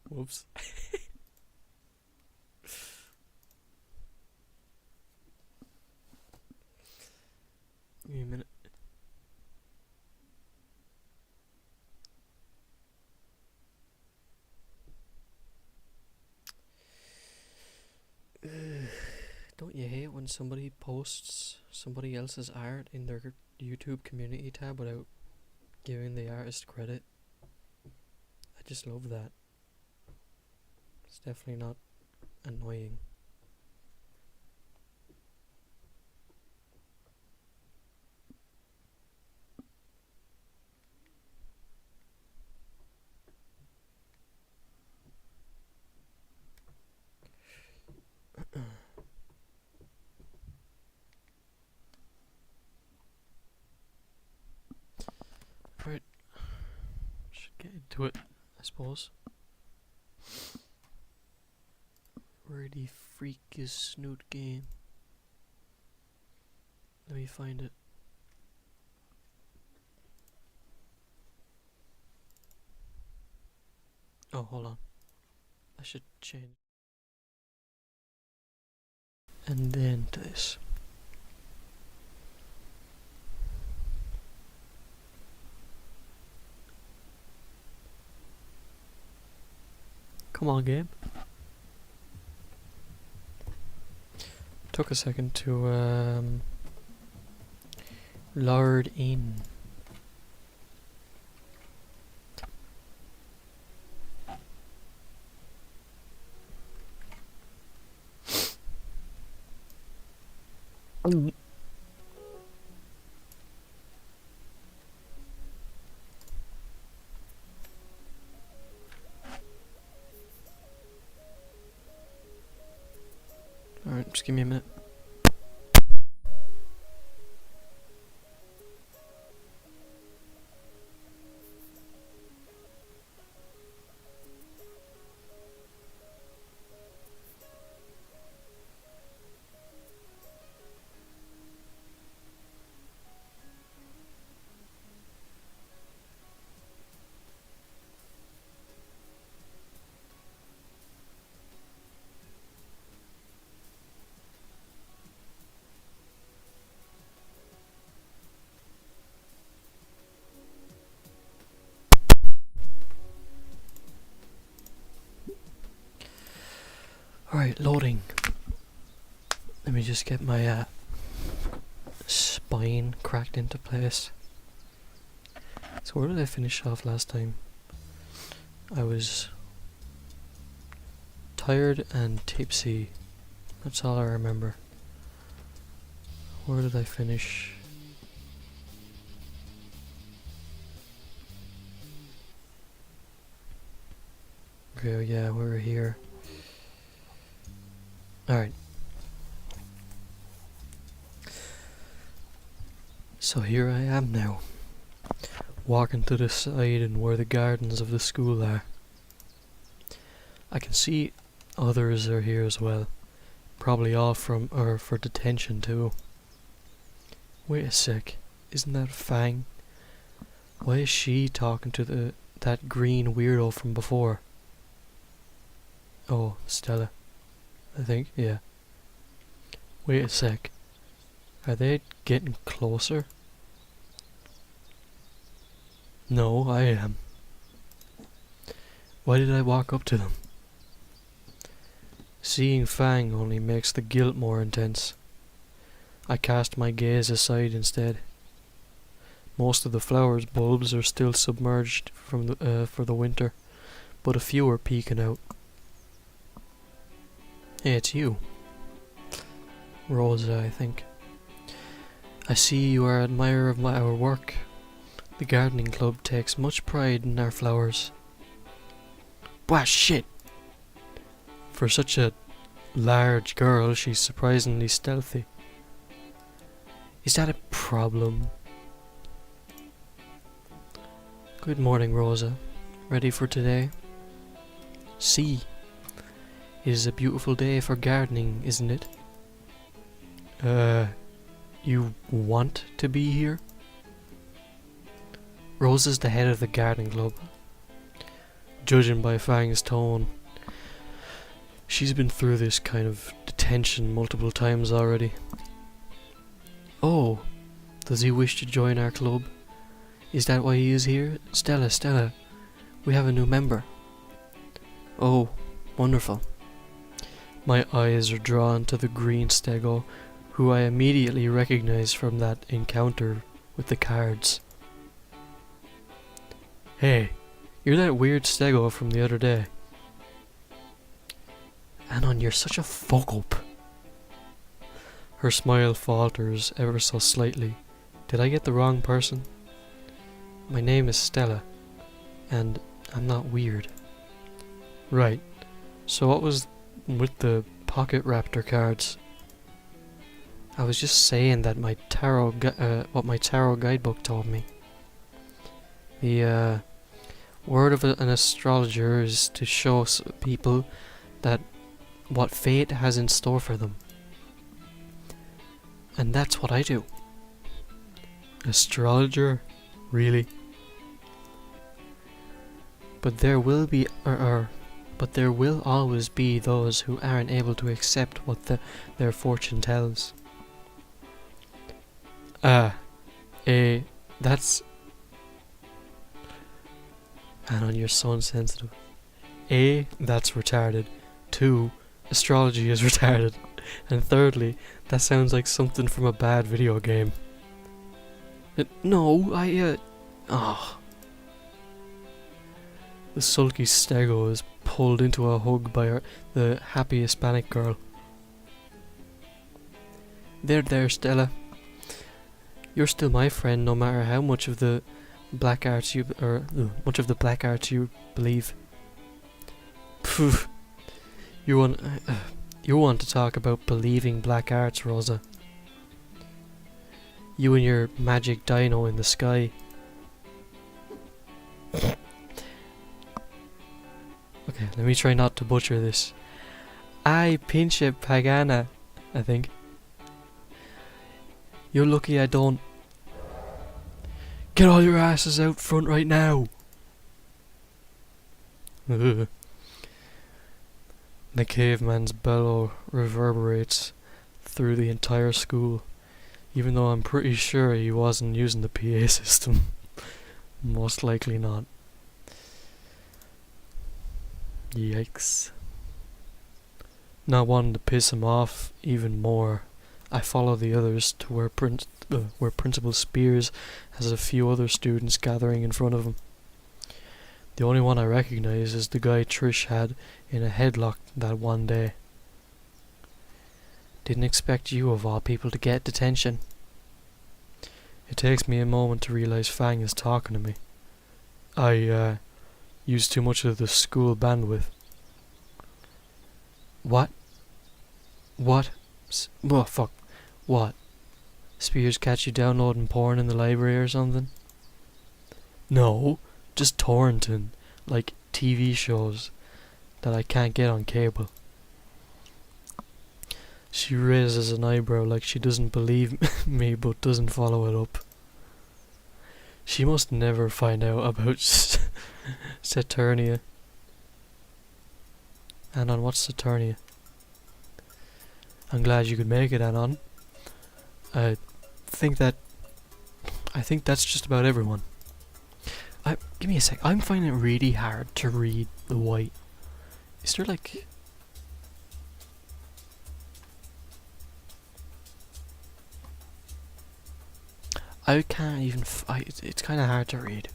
Whoops. Give me a minute. Don't you hate when somebody posts somebody else's art in their YouTube community tab without giving the artist credit? I just love that. It's definitely not annoying. Right, should get into it, I suppose. Where the freak is Snoot game? Let me find it. Oh, hold on. I should change. And then this. Come on, game. Took a second to load in. Alright, just give me a minute. Alright, loading. Let me just get my spine cracked into place. So where did I finish off last time? I was tired and tipsy. That's all I remember. Where did I finish? Okay, yeah, we're here. Alright. So here I am now, walking to the side and where the gardens of the school are. I can see others are here as well, probably all from or for detention too. Wait a sec, isn't that Fang? Why is she talking to that green weirdo from before? Oh, Stella, I think, yeah. Wait a sec, are they getting closer? No, I am. Why did I walk up to them? Seeing Fang only makes the guilt more intense. I cast my gaze aside instead. Most of the flowers' bulbs are still submerged from for the winter, but a few are peeking out. Hey, it's you. Rosa, I think. I see you are an admirer of our work. The gardening club takes much pride in our flowers. Bah, shit! For such a large girl, she's surprisingly stealthy. Is that a problem? Good morning, Rosa. Ready for today? See, it is a beautiful day for gardening, isn't it? You want to be here? Rosa's the head of the gardening club. judging by Fang's tone, she's been through this kind of detention multiple times already. Oh, does he wish to join our club? Is that why he is here? Stella, we have a new member. Oh, wonderful. My eyes are drawn to the green stego, who I immediately recognize from that encounter with the cards. Hey, you're that weird stego from the other day. Anon, you're such a fuck up. Her smile falters ever so slightly. Did I get the wrong person? My name is Stella, and I'm not weird. Right, so what was with the pocket raptor cards? I was just saying that my what my tarot guidebook told me. The word of an astrologer is to show people that what fate has in store for them. And that's what I do. Astrologer? Really? But there will be but there will always be those who aren't able to accept what their fortune tells. That's... Anon, you're so insensitive. A, that's retarded. 2, astrology is retarded. And thirdly, that sounds like something from a bad video game. No, The sulky stego is pulled into a hug by the happy Hispanic girl. There, Stella. You're still my friend, no matter how much of the black arts you believe. Phew. You want to talk about believing black arts, Rosa? You and your magic dino in the sky. Okay, let me try not to butcher this. Ay, pinche pagana, I think. You're lucky I don't. Get all your asses out front right now! Ugh. The caveman's bellow reverberates through the entire school, even though I'm pretty sure he wasn't using the PA system. Most likely not. Yikes. Not wanting to piss him off even more, I follow the others to where Principal Spears has a few other students gathering in front of him. The only one I recognize is the guy Trish had in a headlock that one day. Didn't expect you of all people to get detention. It takes me a moment to realize Fang is talking to me. I used too much of the school bandwidth. What? Oh fuck. What? Spears catch you downloading porn in the library or something? No, just torrenting, like TV shows that I can't get on cable. She raises an eyebrow like she doesn't believe me but doesn't follow it up. She must never find out about Saturnia. Anon, what's Saturnia? I'm glad you could make it, Anon. I think that's just about everyone. Give me a sec. I'm finding it really hard to read the white. Is there like... I can't even... it's kind of hard to read.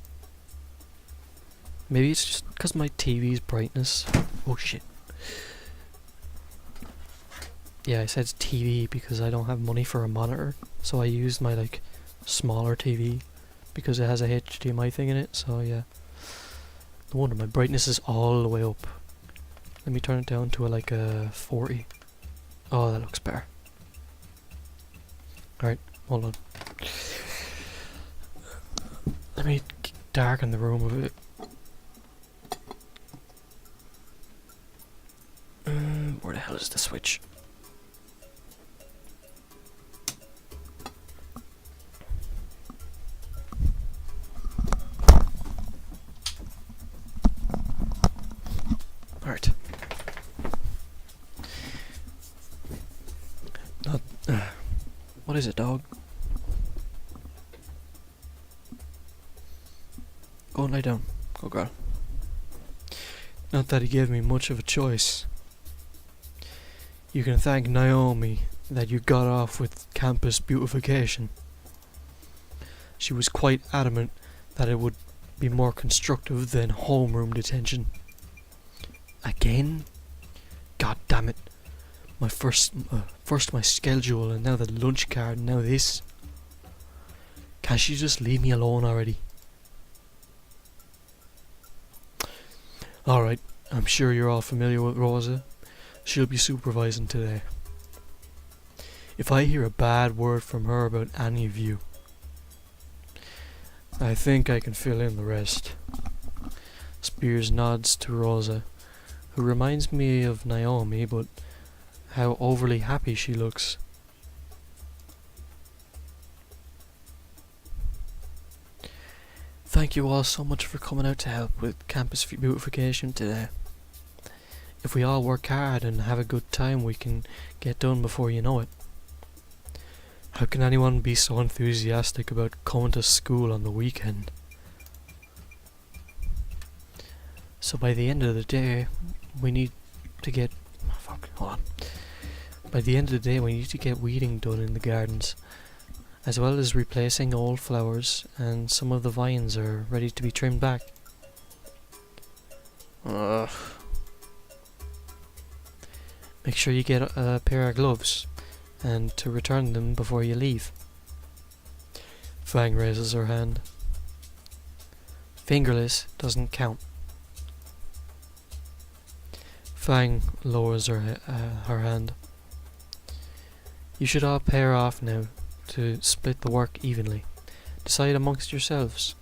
Maybe it's just because my TV's brightness... Oh shit. Yeah, I said it's TV because I don't have money for a monitor. So I used my like smaller TV because it has a HDMI thing in it, so yeah. No wonder my brightness is all the way up. Let me turn it down to like a 40. Oh, that looks better. Alright, hold on. Let me darken the room a bit. Where the hell is the switch? Alright. Not. What is it, dog? Go and lie down. Go, girl. Not that he gave me much of a choice. You can thank Naomi that you got off with campus beautification. She was quite adamant that it would be more constructive than homeroom detention. Again? God damn it. My first my schedule, and now the lunch card, and now this. Can't she just leave me alone already? Alright, I'm sure you're all familiar with Rosa. She'll be supervising today. If I hear a bad word from her about any of you, I think I can fill in the rest. Spears nods to Rosa, who reminds me of Naomi, but how overly happy she looks. Thank you all so much for coming out to help with campus beautification today. If we all work hard and have a good time, we can get done before you know it. How can anyone be so enthusiastic about coming to school on the weekend? So by the end of the day, we need to get... Oh, fuck, hold on. By the end of the day, we need to get weeding done in the gardens, as well as replacing old flowers, and some of the vines are ready to be trimmed back. Ugh. Make sure you get a pair of gloves, and to return them before you leave. Fang raises her hand. Fingerless doesn't count. Fang lowers her hand. You should all pair off now to split the work evenly. Decide amongst yourselves.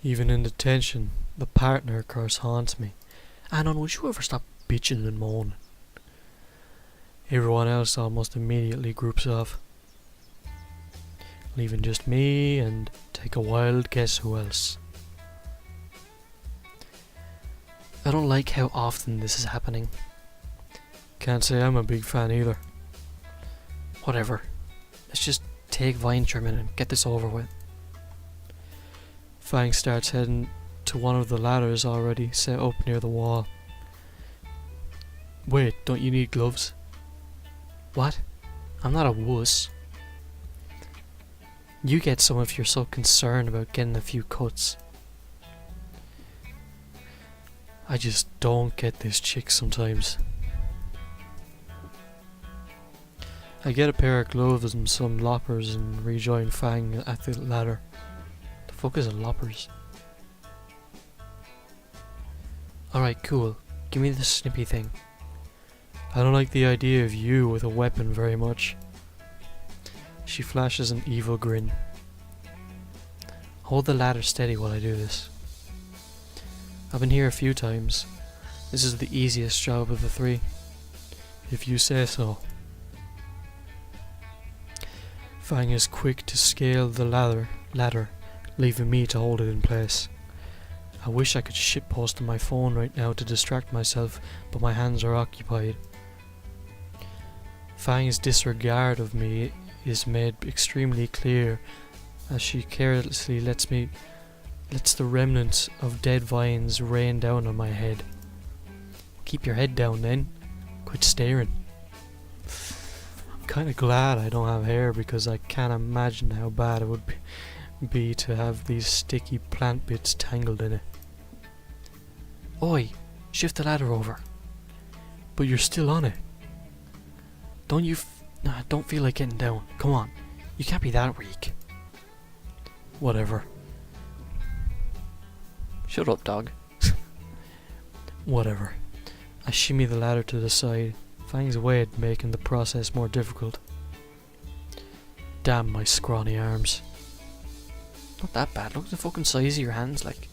Even in detention, the partner curse haunts me. Anon, would you ever stop bitching and moaning? Everyone else almost immediately groups off, leaving just me and take a wild guess who else. I don't like how often this is happening. Can't say I'm a big fan either. Whatever. Let's just take vine trimming and get this over with. Fang starts heading to one of the ladders already set up near the wall. Wait, don't you need gloves? What? I'm not a wuss. You get some if you're so concerned about getting a few cuts. I just don't get this chick sometimes. I get a pair of gloves and some loppers and rejoin Fang at the ladder. The fuck is a loppers? Alright, cool. Give me the snippy thing. I don't like the idea of you with a weapon very much. She flashes an evil grin. Hold the ladder steady while I do this. I've been here a few times. This is the easiest job of the three. If you say so. Fang is quick to scale the ladder, leaving me to hold it in place. I wish I could shitpost to my phone right now to distract myself, but my hands are occupied. Fang's disregard of me is made extremely clear as she carelessly lets the remnants of dead vines rain down on my head. Keep your head down then. Quit staring. I'm kinda glad I don't have hair because I can't imagine how bad it would be to have these sticky plant bits tangled in it. Oi, shift the ladder over. But you're still on it. Don't you I don't feel like getting down. Come on, you can't be that weak. Whatever. Shut up, dog. Whatever. I shimmy the ladder to the side, Fang's weight making the process more difficult. Damn my scrawny arms. Not that bad, look at the fucking size of your hands, like.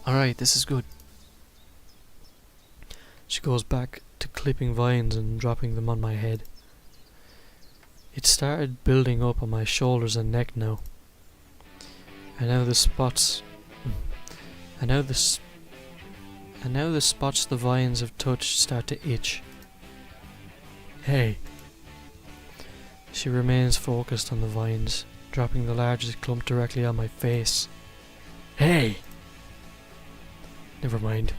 Alright, this is good. She goes back to clipping vines and dropping them on my head. It started building up on my shoulders and neck now. And now the spots. And now the spots the vines have touched start to itch. Hey. She remains focused on the vines, dropping the largest clump directly on my face. Hey! Never mind.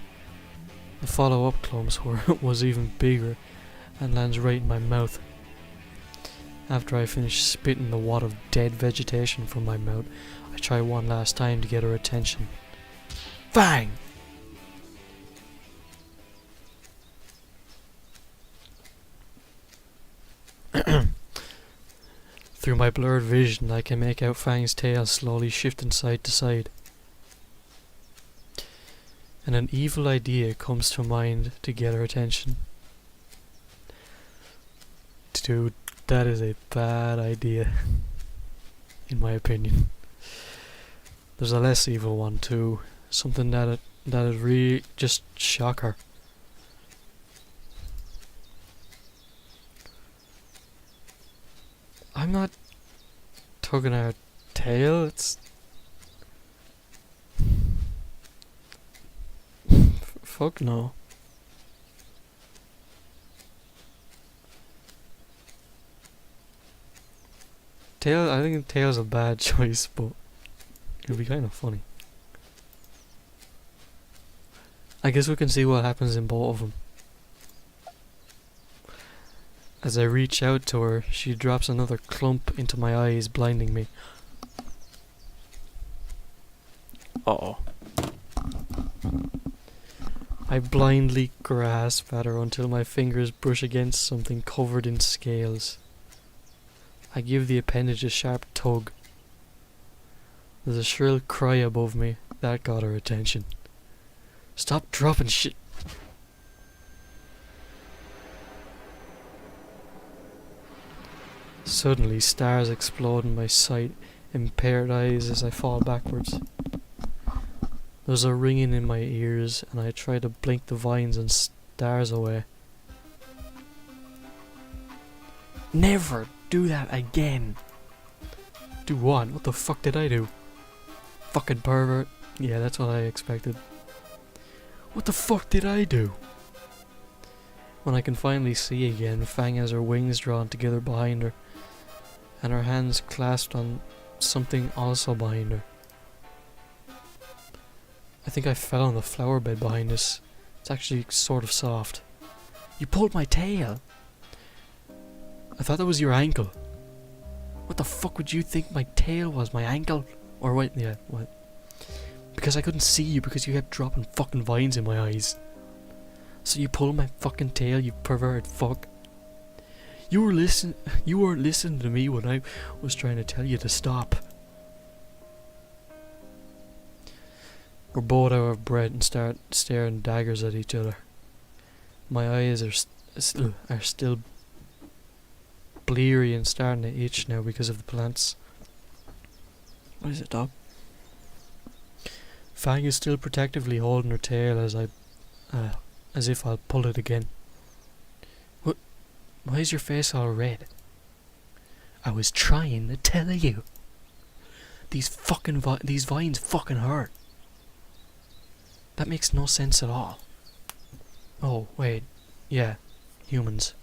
The follow-up clumps was even bigger and lands right in my mouth. After I finish spitting the wad of dead vegetation from my mouth, I try one last time to get her attention. Bang! Through my blurred vision, I can make out Fang's tail slowly shifting side to side. And an evil idea comes to mind to get her attention. Dude, that is a bad idea, in my opinion. There's a less evil one too, something that'd really just shock her. I'm not tugging her tail, it's... Fuck no. I think tail's a bad choice, but it'd be kind of funny. I guess we can see what happens in both of them. As I reach out to her, she drops another clump into my eyes, blinding me. Uh-oh. I blindly grasp at her until my fingers brush against something covered in scales. I give the appendage a sharp tug. There's a shrill cry above me. That got her attention. Stop dropping shit. Suddenly, stars explode in my sight, impaired eyes as I fall backwards. There's a ringing in my ears, and I try to blink the vines and stars away. Never do that again! Do what? What the fuck did I do? Fucking pervert. Yeah, that's what I expected. What the fuck did I do? When I can finally see again, Fang has her wings drawn together behind her, and her hands clasped on something also behind her. I think I fell on the flower bed behind us. It's actually sort of soft. You pulled my tail! I thought that was your ankle. What the fuck would you think my tail was? My ankle? Or what? Yeah, what? Because I couldn't see you because you kept dropping fucking vines in my eyes. So you pulled my fucking tail, you perverted fuck. You weren't listening to me when I was trying to tell you to stop. We're both out of breath and start staring daggers at each other. My eyes are still bleary and starting to itch now because of the plants. What is it, dog? Fang is still protectively holding her tail as if I'll pull it again. What? Why is your face all red? I was trying to tell you. These vines fucking hurt. That makes no sense at all. Oh, wait. Yeah, humans.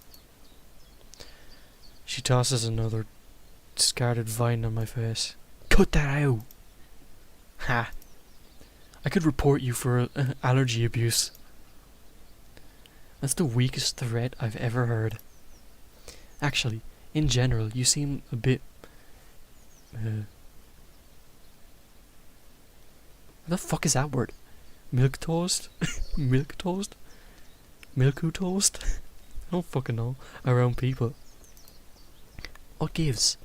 She tosses another discarded vine on my face. Cut that out! Ha! I could report you for allergy abuse. That's the weakest threat I've ever heard. Actually, in general, you seem a bit... what the fuck is that word? Milk toast? Milk toast? Milku toast? I don't fucking know. Around people. What gives?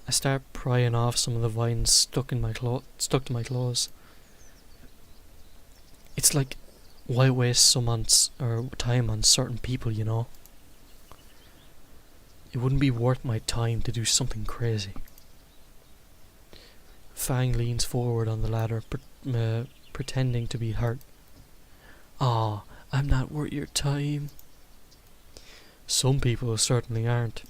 I start prying off some of the vines stuck to my clothes. It's like, why waste some time on certain people, you know? It wouldn't be worth my time to do something crazy. Fang leans forward on the ladder, pretending to be hurt. Aw, I'm not worth your time. Some people certainly aren't.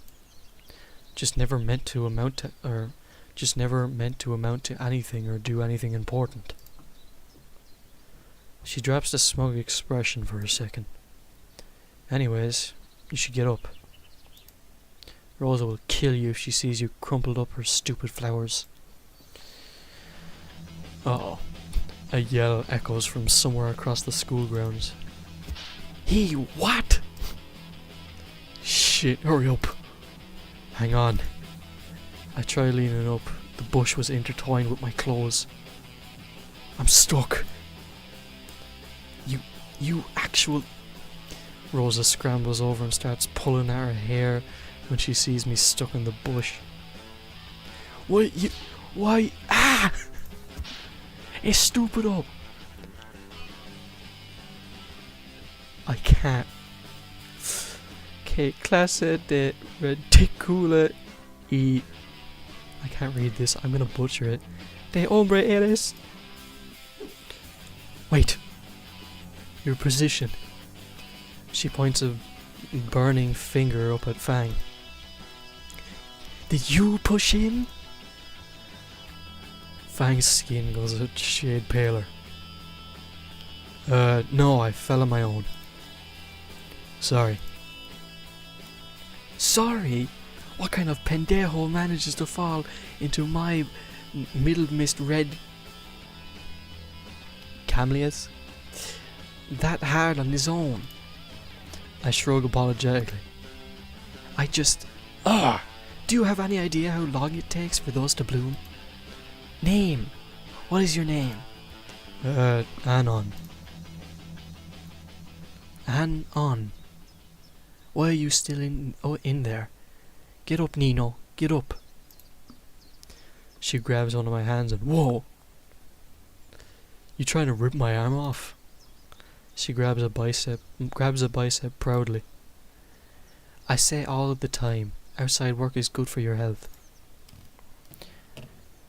Just never meant to amount to, or just never meant to amount to anything or do anything important. She drops the smug expression for a second. Anyways, you should get up. Rosa will kill you if she sees you crumpled up her stupid flowers. Uh-oh. A yell echoes from somewhere across the school grounds. Hey, what? Shit, hurry up. Hang on. I try leaning up. The bush was intertwined with my clothes. I'm stuck. You actual... Rosa scrambles over and starts pulling at her hair when she sees me stuck in the bush. Why? Ah! It's stupid up. I can't. Que clase de reticula y... I can't read this, I'm gonna butcher it. De hombre eres... Wait. Your position. She points a burning finger up at Fang. Did you push in? Fang's skin goes a shade paler. No, I fell on my own. Sorry. Sorry? What kind of pendejo manages to fall into my middle mist red camellias that hard on his own? I shrug apologetically. I just... Do you have any idea how long it takes for those to bloom? Name! What is your name? Anon. Anon. Why are you still in there? Get up, Nino. Get up. She grabs one of my hands and... Whoa! You trying to rip my arm off? She grabs a bicep proudly. I say all of the time, outside work is good for your health.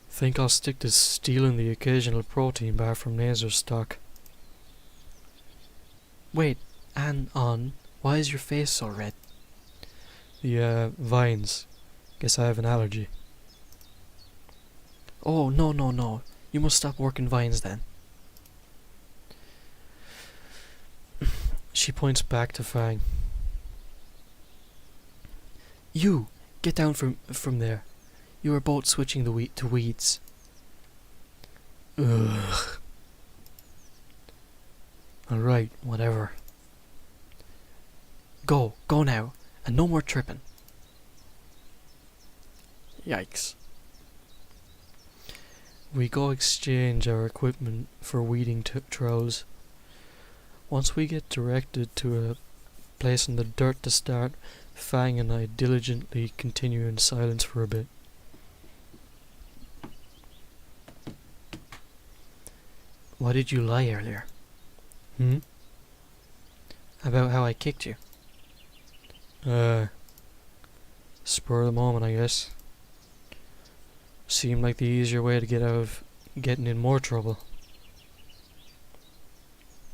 Think I'll stick to stealing the occasional protein bar from Nazar's stock. Wait, Anon, why is your face so red? The, vines. Guess I have an allergy. Oh, no. You must stop working vines then. She points back to Fang. You! Get down from there. You are both switching to weeds. Ugh. Alright, whatever. Go now, and no more tripping. Yikes. We go exchange our equipment for weeding trowels. Once we get directed to a place in the dirt to start, Fang and I diligently continue in silence for a bit. Why did you lie earlier? About how I kicked you? Spur of the moment, I guess. Seemed like the easier way to get out of getting in more trouble.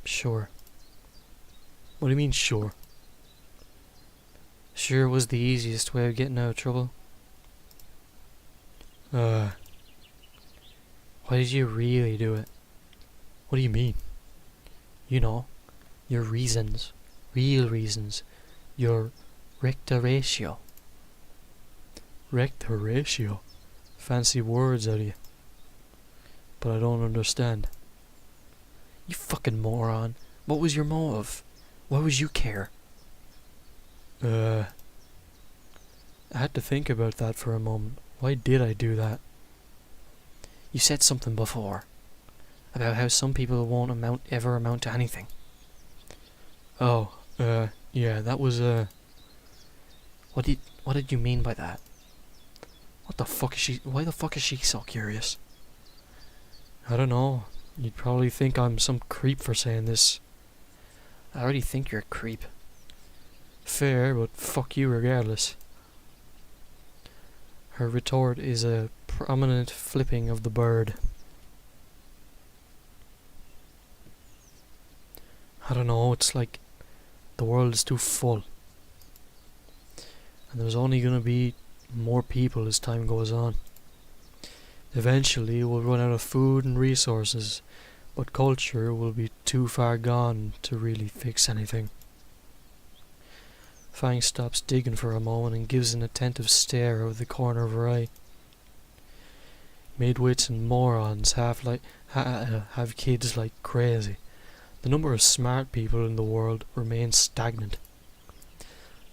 Sure. What do you mean, sure? Sure was the easiest way of getting out of trouble. Why did you really do it? What do you mean? You know, your reasons. Real reasons. Your rectoratio. Rectoratio? Fancy words out of you. But I don't understand. You fucking moron. What was your motive? Why would you care? I had to think about that for a moment. Why did I do that? You said something before. About how some people won't ever amount to anything. Oh, yeah, that was, What did you mean by that? Why the fuck is she so curious? I don't know. You'd probably think I'm some creep for saying this. I already think you're a creep. Fair, but fuck you regardless. Her retort is a prominent flipping of the bird. I don't know, it's like the world is too full. And there's only gonna be more people as time goes on. Eventually we'll run out of food and resources, but culture will be too far gone to really fix anything. Fang stops digging for a moment and gives an attentive stare out of the corner of her eye. Midwits and morons have kids like crazy. The number of smart people in the world remains stagnant,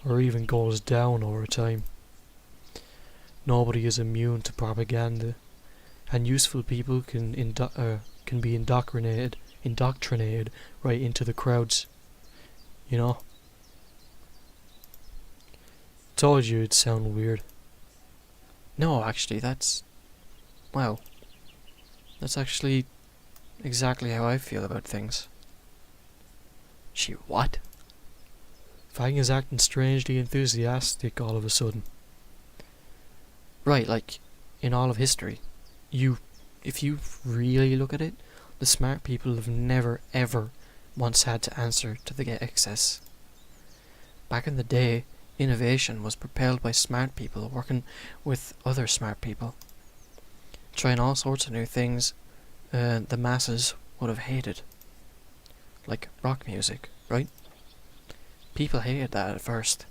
or even goes down over time. Nobody is immune to propaganda, and useful people can be indoctrinated right into the crowds. You know? Told you it'd sound weird. No, actually, that's actually exactly how I feel about things. She what? Fang is acting strangely enthusiastic all of a sudden. Right, like, in all of history, if you really look at it, the smart people have never ever once had to answer to the excess. Back in the day, innovation was propelled by smart people working with other smart people, trying all sorts of new things the masses would have hated. Like rock music, right? People hated that at first.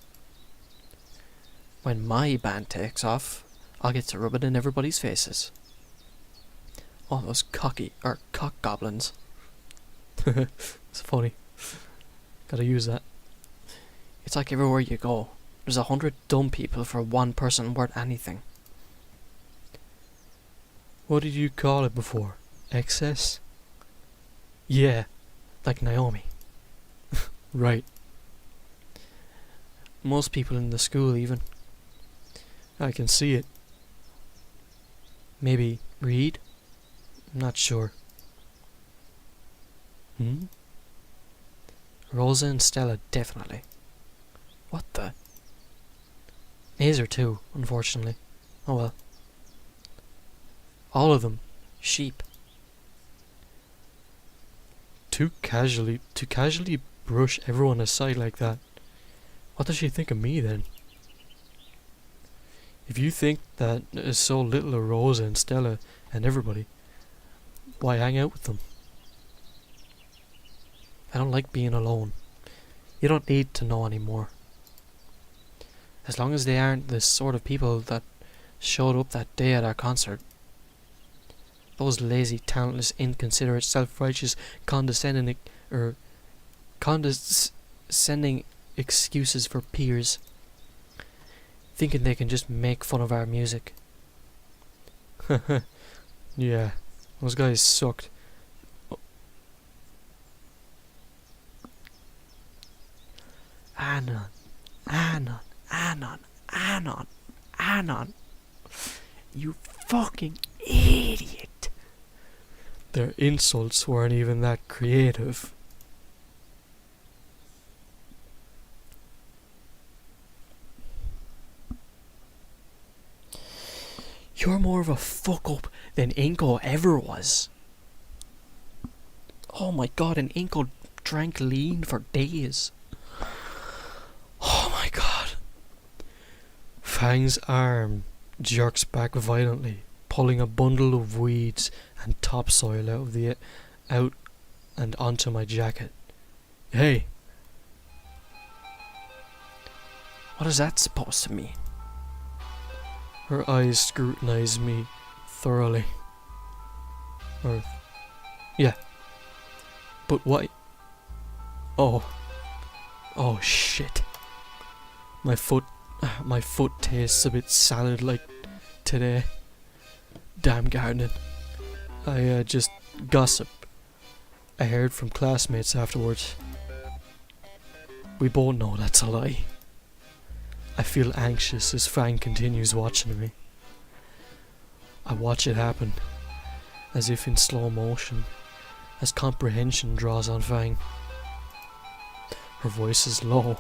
When my band takes off, I'll get to rub it in everybody's faces. All those cock goblins. It's funny. Gotta use that. It's like everywhere you go, there's 100 dumb people for one person worth anything. What did you call it before? Excess? Yeah, like Naomi. Right. Most people in the school even. I can see it. Maybe Reed? I'm not sure. Rosa and Stella, definitely. What the? Hazer too, unfortunately. Oh well. All of them. Sheep. To casually brush everyone aside like that. What does she think of me then? If you think that is so little of Rosa and Stella and everybody, why hang out with them? I don't like being alone. You don't need to know anymore. As long as they aren't the sort of people that showed up that day at our concert. Those lazy, talentless, inconsiderate, self-righteous, condescending excuses for peers, thinking they can just make fun of our music. Yeah, those guys sucked. Anon. You fucking idiot. Their insults weren't even that creative. You're more of a fuck-up than Inko ever was. Oh my god, and Inko drank lean for days. Oh my god. Fang's arm jerks back violently, pulling a bundle of weeds and topsoil out and onto my jacket. Hey! What is that supposed to mean? Her eyes scrutinize me thoroughly. Yeah. But why? Oh shit. My foot tastes a bit salad-like today. Damn gardening. I just gossip. I heard from classmates afterwards. We both know that's a lie. I feel anxious as Fang continues watching me. I watch it happen, as if in slow motion, as comprehension draws on Fang. Her voice is low,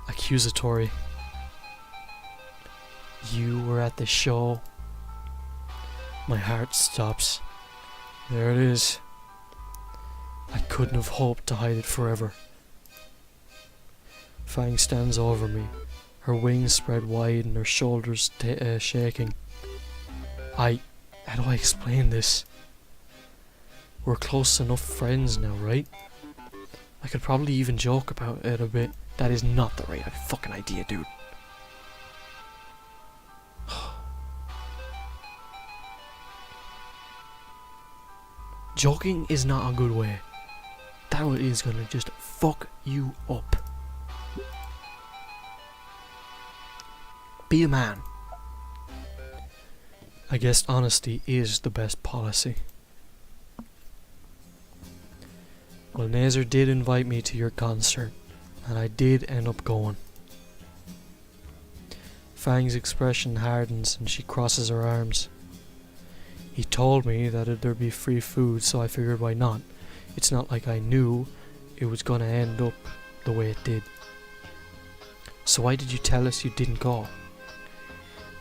accusatory. You were at the show. My heart stops. There it is. I couldn't have hoped to hide it forever. Fang stands over me, her wings spread wide and her shoulders shaking. I How do I explain this? We're close enough friends now, right? I could probably even joke about it a bit. That is not the right fucking idea, dude. Joking is not a good way. That is gonna just fuck you up. Be a man. I guess honesty is the best policy. Well, Nazar did invite me to your concert, and I did end up going. Fang's expression hardens and she crosses her arms. He told me that there'd be free food, so I figured why not. It's not like I knew it was gonna end up the way it did. So why did you tell us you didn't go?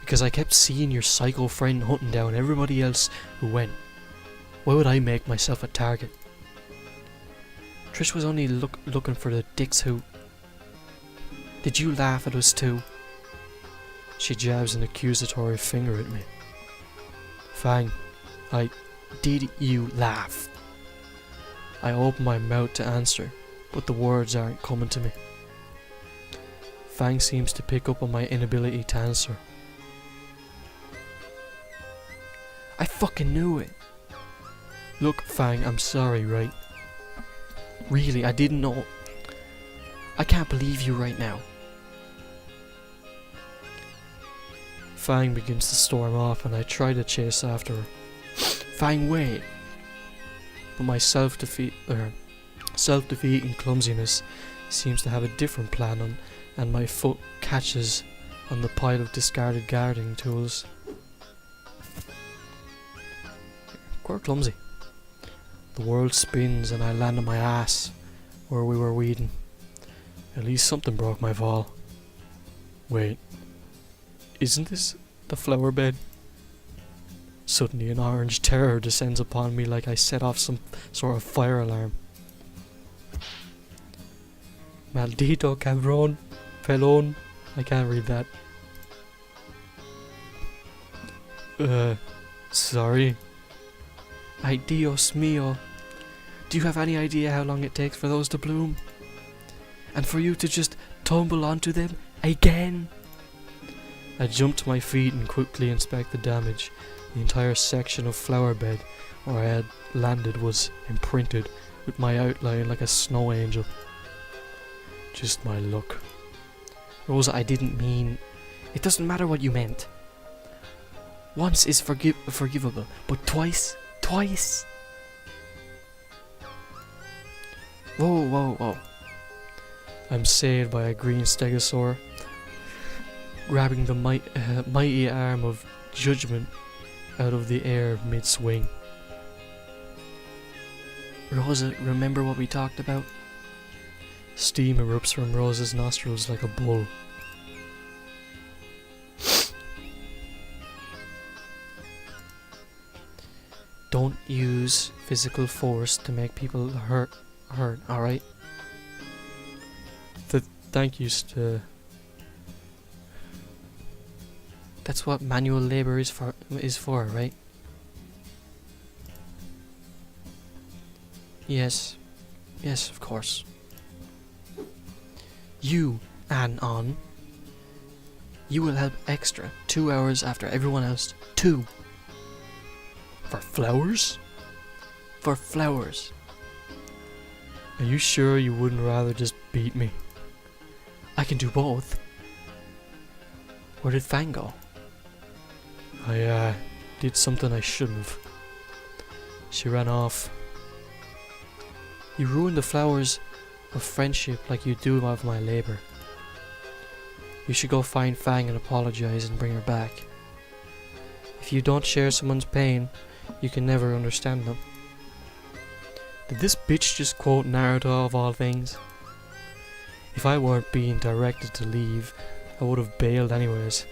Because I kept seeing your psycho friend hunting down everybody else who went. Why would I make myself a target? Trish was only looking for the dicks who... Did you laugh at us too? She jabs an accusatory finger at me. Fang, did you laugh? I open my mouth to answer, but the words aren't coming to me. Fang seems to pick up on my inability to answer. I fucking knew it. Look, Fang, I'm sorry, right? Really, I didn't know. I can't believe you right now. Fang begins to storm off and I try to chase after her. Fang, wait! But my self-defeating clumsiness seems to have a different plan on, and my foot catches on the pile of discarded gardening tools. Quite clumsy. The world spins and I land on my ass where we were weeding. At least something broke my fall. Wait, isn't this the flower bed? Suddenly an orange terror descends upon me like I set off some sort of fire alarm. Maldito cabrón, pelón. I can't read that. Sorry. Ay, Dios mío. Do you have any idea how long it takes for those to bloom? And for you to just tumble onto them again? I jump to my feet and quickly inspect the damage. The entire section of flower bed where I had landed was imprinted with my outline like a snow angel. Just my luck. Rosa, I didn't mean... It doesn't matter what you meant. Once is forgivable, but twice? Twice? Whoa, whoa, whoa. I'm saved by a green stegosaur, grabbing the mighty arm of judgment out of the air mid-swing. Rosa, remember what we talked about? Steam erupts from Rosa's nostrils like a bull. Don't use physical force to make people hurt, alright? Thank yous to... That's what manual labor is for, right? Yes. Yes, of course. You, Anon, you will help extra 2 hours after everyone else. 2. For flowers? For flowers. Are you sure you wouldn't rather just beat me? I can do both. Where did Fang go? I did something I shouldn't have. She ran off. You ruined the flowers of friendship like you do of my labor. You should go find Fang and apologize and bring her back. If you don't share someone's pain, you can never understand them. Did this bitch just quote Naruto of all things? If I weren't being directed to leave, I would have bailed anyways.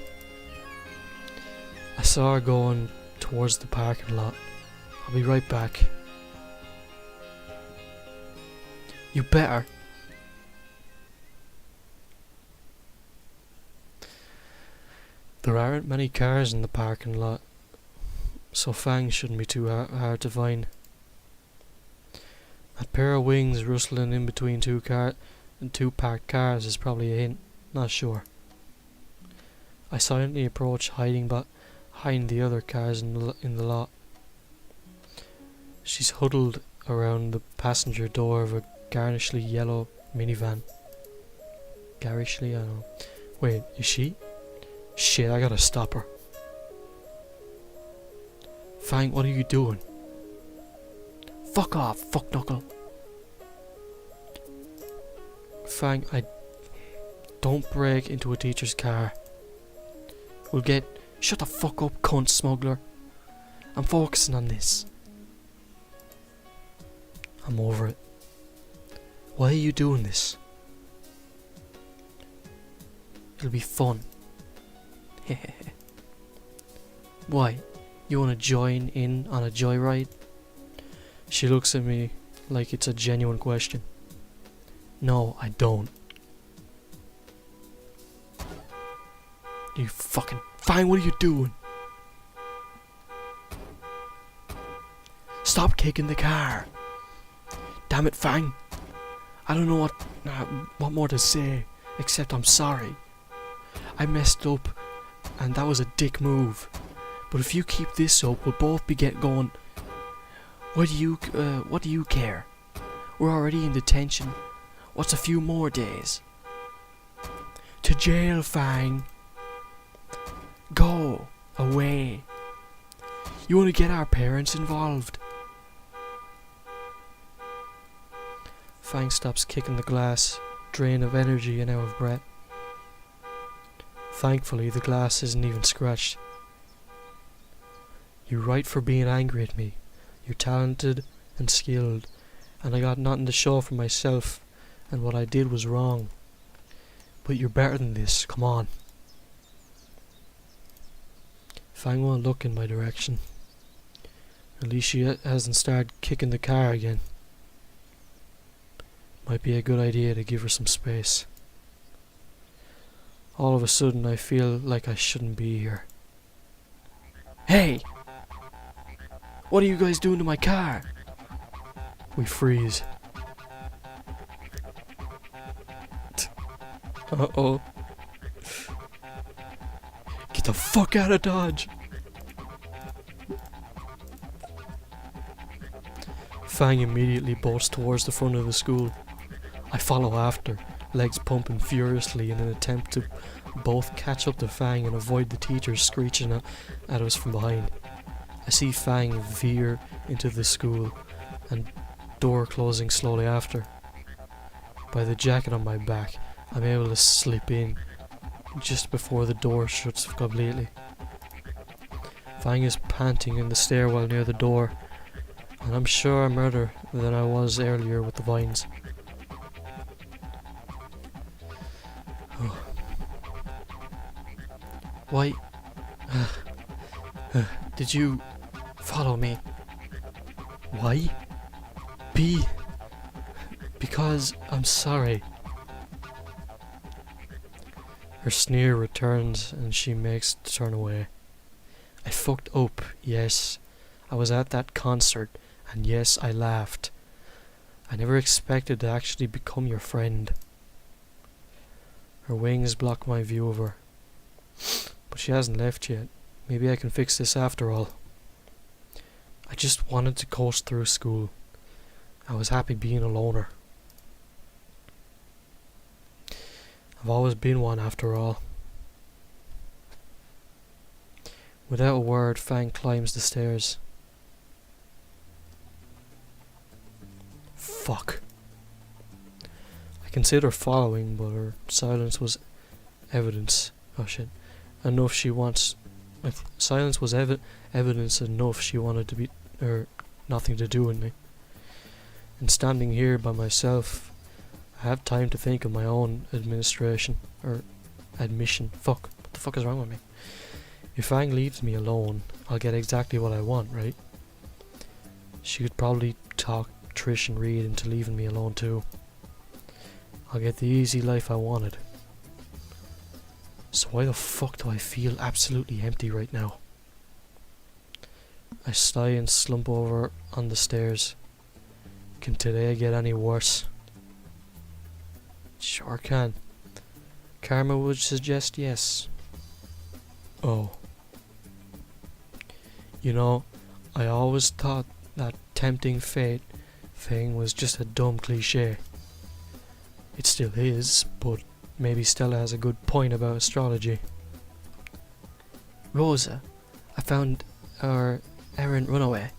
I saw her going towards the parking lot. I'll be right back. You better. There aren't many cars in the parking lot, so Fang shouldn't be too hard to find. That pair of wings rustling in between two parked cars is probably a hint. Not sure. I silently approach, hiding behind the other cars in the lot. She's huddled around the passenger door of a garishly yellow minivan. Garishly, I don't know. Wait, is she? Shit, I gotta stop her. Fang, what are you doing? Fuck off, fuck knuckle. Fang, don't break into a teacher's car. We'll get... Shut the fuck up, cunt smuggler. I'm focusing on this. I'm over it. Why are you doing this? It'll be fun. Why? You wanna join in on a joyride? She looks at me like it's a genuine question. No, I don't. You fucking... Fine, what are you doing? Stop kicking the car. Damn it, Fang. I don't know what more to say, except I'm sorry. I messed up, and that was a dick move. But if you keep this up, we'll both be going. What do you care? We're already in detention. What's a few more days? To jail, Fang. Go away. You want to get our parents involved? Fang stops kicking the glass, drained of energy and out of breath. Thankfully, the glass isn't even scratched. You're right for being angry at me. You're talented and skilled, and I got nothing to show for myself, and what I did was wrong. But you're better than this, come on. Fang won't look in my direction. At least she hasn't started kicking the car again. Might be a good idea to give her some space. All of a sudden I feel like I shouldn't be here. Hey! What are you guys doing to my car? We freeze. Uh-oh. Get the fuck out of Dodge! Fang immediately bolts towards the front of the school. I follow after, legs pumping furiously in an attempt to both catch up to Fang and avoid the teachers screeching at us from behind. I see Fang veer into the school and door closing slowly after. By the jacket on my back, I'm able to slip in just before the door shuts completely. Fang is panting in the stairwell near the door, and I'm sure I'm redder than I was earlier with the vines. Oh. Why? Did you follow me? Why? Because I'm sorry. Her sneer returns and she makes to turn away. I fucked up, yes. I was at that concert, and yes, I laughed. I never expected to actually become your friend. Her wings block my view of her. But she hasn't left yet. Maybe I can fix this after all. I just wanted to coast through school. I was happy being a loner. I've always been one after all. Without a word, Fang climbs the stairs. Fuck. I consider following, but her silence was evidence. Oh shit. Enough she wants. Silence was evidence enough she wanted to be, or nothing to do with me. And standing here by myself, I have time to think of my own admission. Fuck. What the fuck is wrong with me? If Fang leaves me alone, I'll get exactly what I want, right? She could probably talk Trish and Reed into leaving me alone too. I'll get the easy life I wanted. So why the fuck do I feel absolutely empty right now? I sigh and slump over on the stairs. Can today get any worse? Sure can. Karma would suggest yes. Oh. You know, I always thought that tempting fate thing was just a dumb cliche. It still is, but maybe Stella has a good point about astrology. Rosa, I found our errant runaway.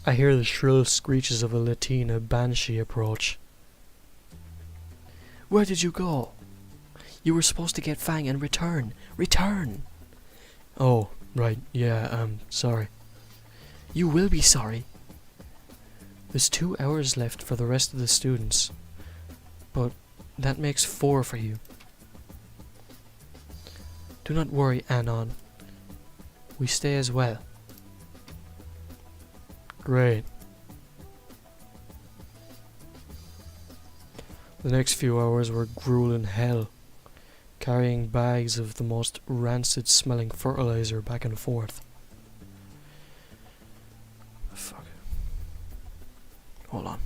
I hear the shrill screeches of a Latina banshee approach. Where did you go? You were supposed to get Fang and return. Return! Oh, right, yeah, sorry. You will be sorry. There's 2 hours left for the rest of the students, but that makes 4 for you. Do not worry, Anon. We stay as well. Great. The next few hours were grueling hell, carrying bags of the most rancid-smelling fertilizer back and forth. Fuck. Hold on.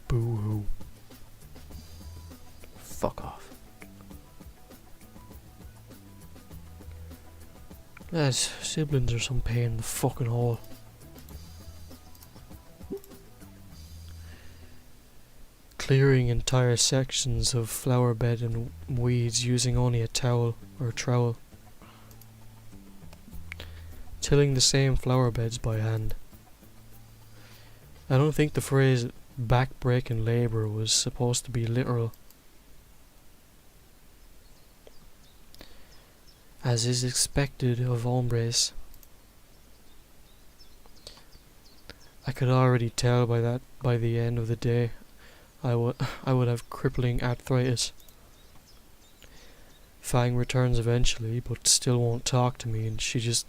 Boo-hoo. Fuck off. Lads, siblings are some pain in the fucking hole. Clearing entire sections of flower bed and weeds using only a towel or a trowel. Tilling the same flower beds by hand. I don't think the phrase back-breaking labour was supposed to be literal. As is expected of hombres. I could already tell by the end of the day I would have crippling arthritis. Fang returns eventually, but still won't talk to me, and she just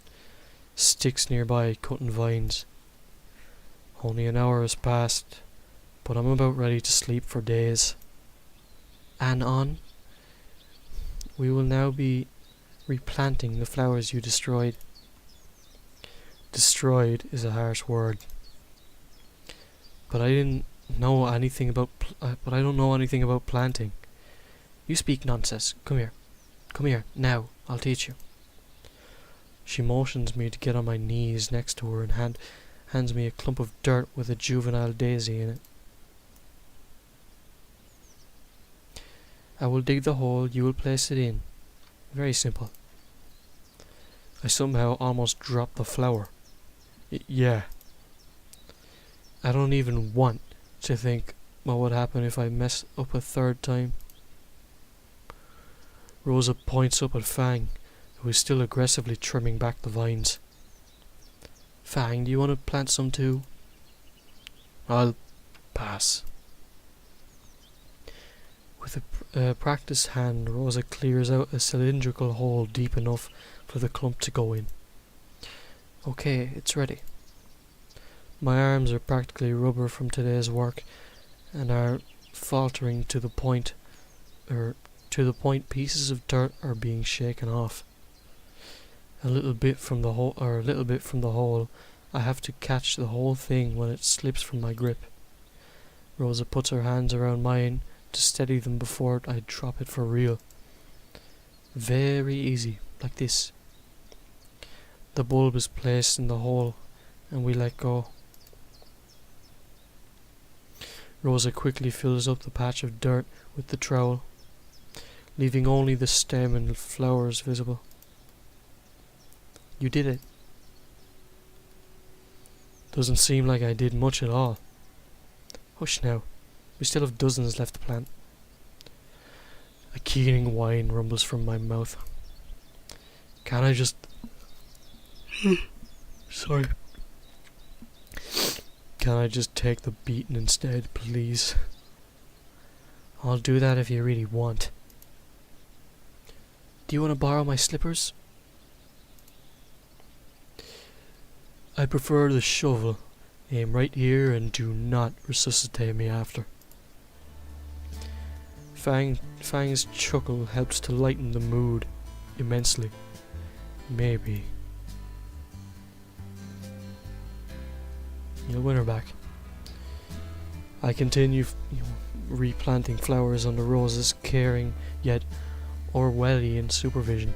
sticks nearby cutting vines. Only an hour has passed, but I'm about ready to sleep for days. And we will now be replanting the flowers you destroyed. Destroyed is a harsh word, but I don't know anything about planting. You speak nonsense. Come here, now. I'll teach you. She motions me to get on my knees next to her and hands me a clump of dirt with a juvenile daisy in it. I will dig the hole. You will place it in. Very simple. I somehow almost dropped the flower. Yeah. I don't even want to think what would happen if I mess up a third time. Rosa points up at Fang, who is still aggressively trimming back the vines. Fang, do you want to plant some too? I'll pass. With a practiced hand, Rosa clears out a cylindrical hole deep enough for the clump to go in. Okay, it's ready. My arms are practically rubber from today's work and are faltering to the point pieces of dirt are being shaken off. A little bit from the hole, I have to catch the whole thing when it slips from my grip. Rosa puts her hands around mine to steady them before I drop it for real. Very easy, like this. The bulb is placed in the hole and we let go. Rosa quickly fills up the patch of dirt with the trowel, leaving only the stem and flowers visible. You did it. Doesn't seem like I did much at all. Hush now. We still have dozens left to plant. A keening whine rumbles from my mouth. Can I just... Sorry. Can I just take the beating instead, please? I'll do that if you really want. Do you want to borrow my slippers? I prefer the shovel Aim right here and do not resuscitate me after. Fang's chuckle helps to lighten the mood immensely. Maybe. You'll win her back. I continue replanting flowers under Rose's caring yet Orwellian supervision.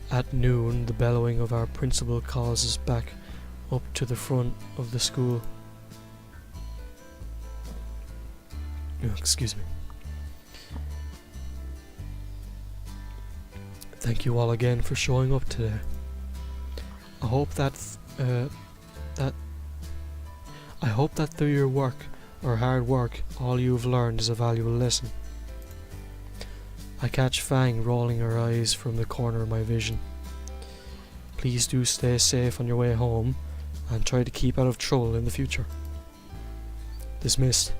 At noon, the bellowing of our principal calls us back up to the front of the school. Oh, excuse me. Thank you all again for showing up today. I hope that through your work or hard work, all you have learned is a valuable lesson. I catch Fang rolling her eyes from the corner of my vision. Please do stay safe on your way home and try to keep out of trouble in the future. Dismissed.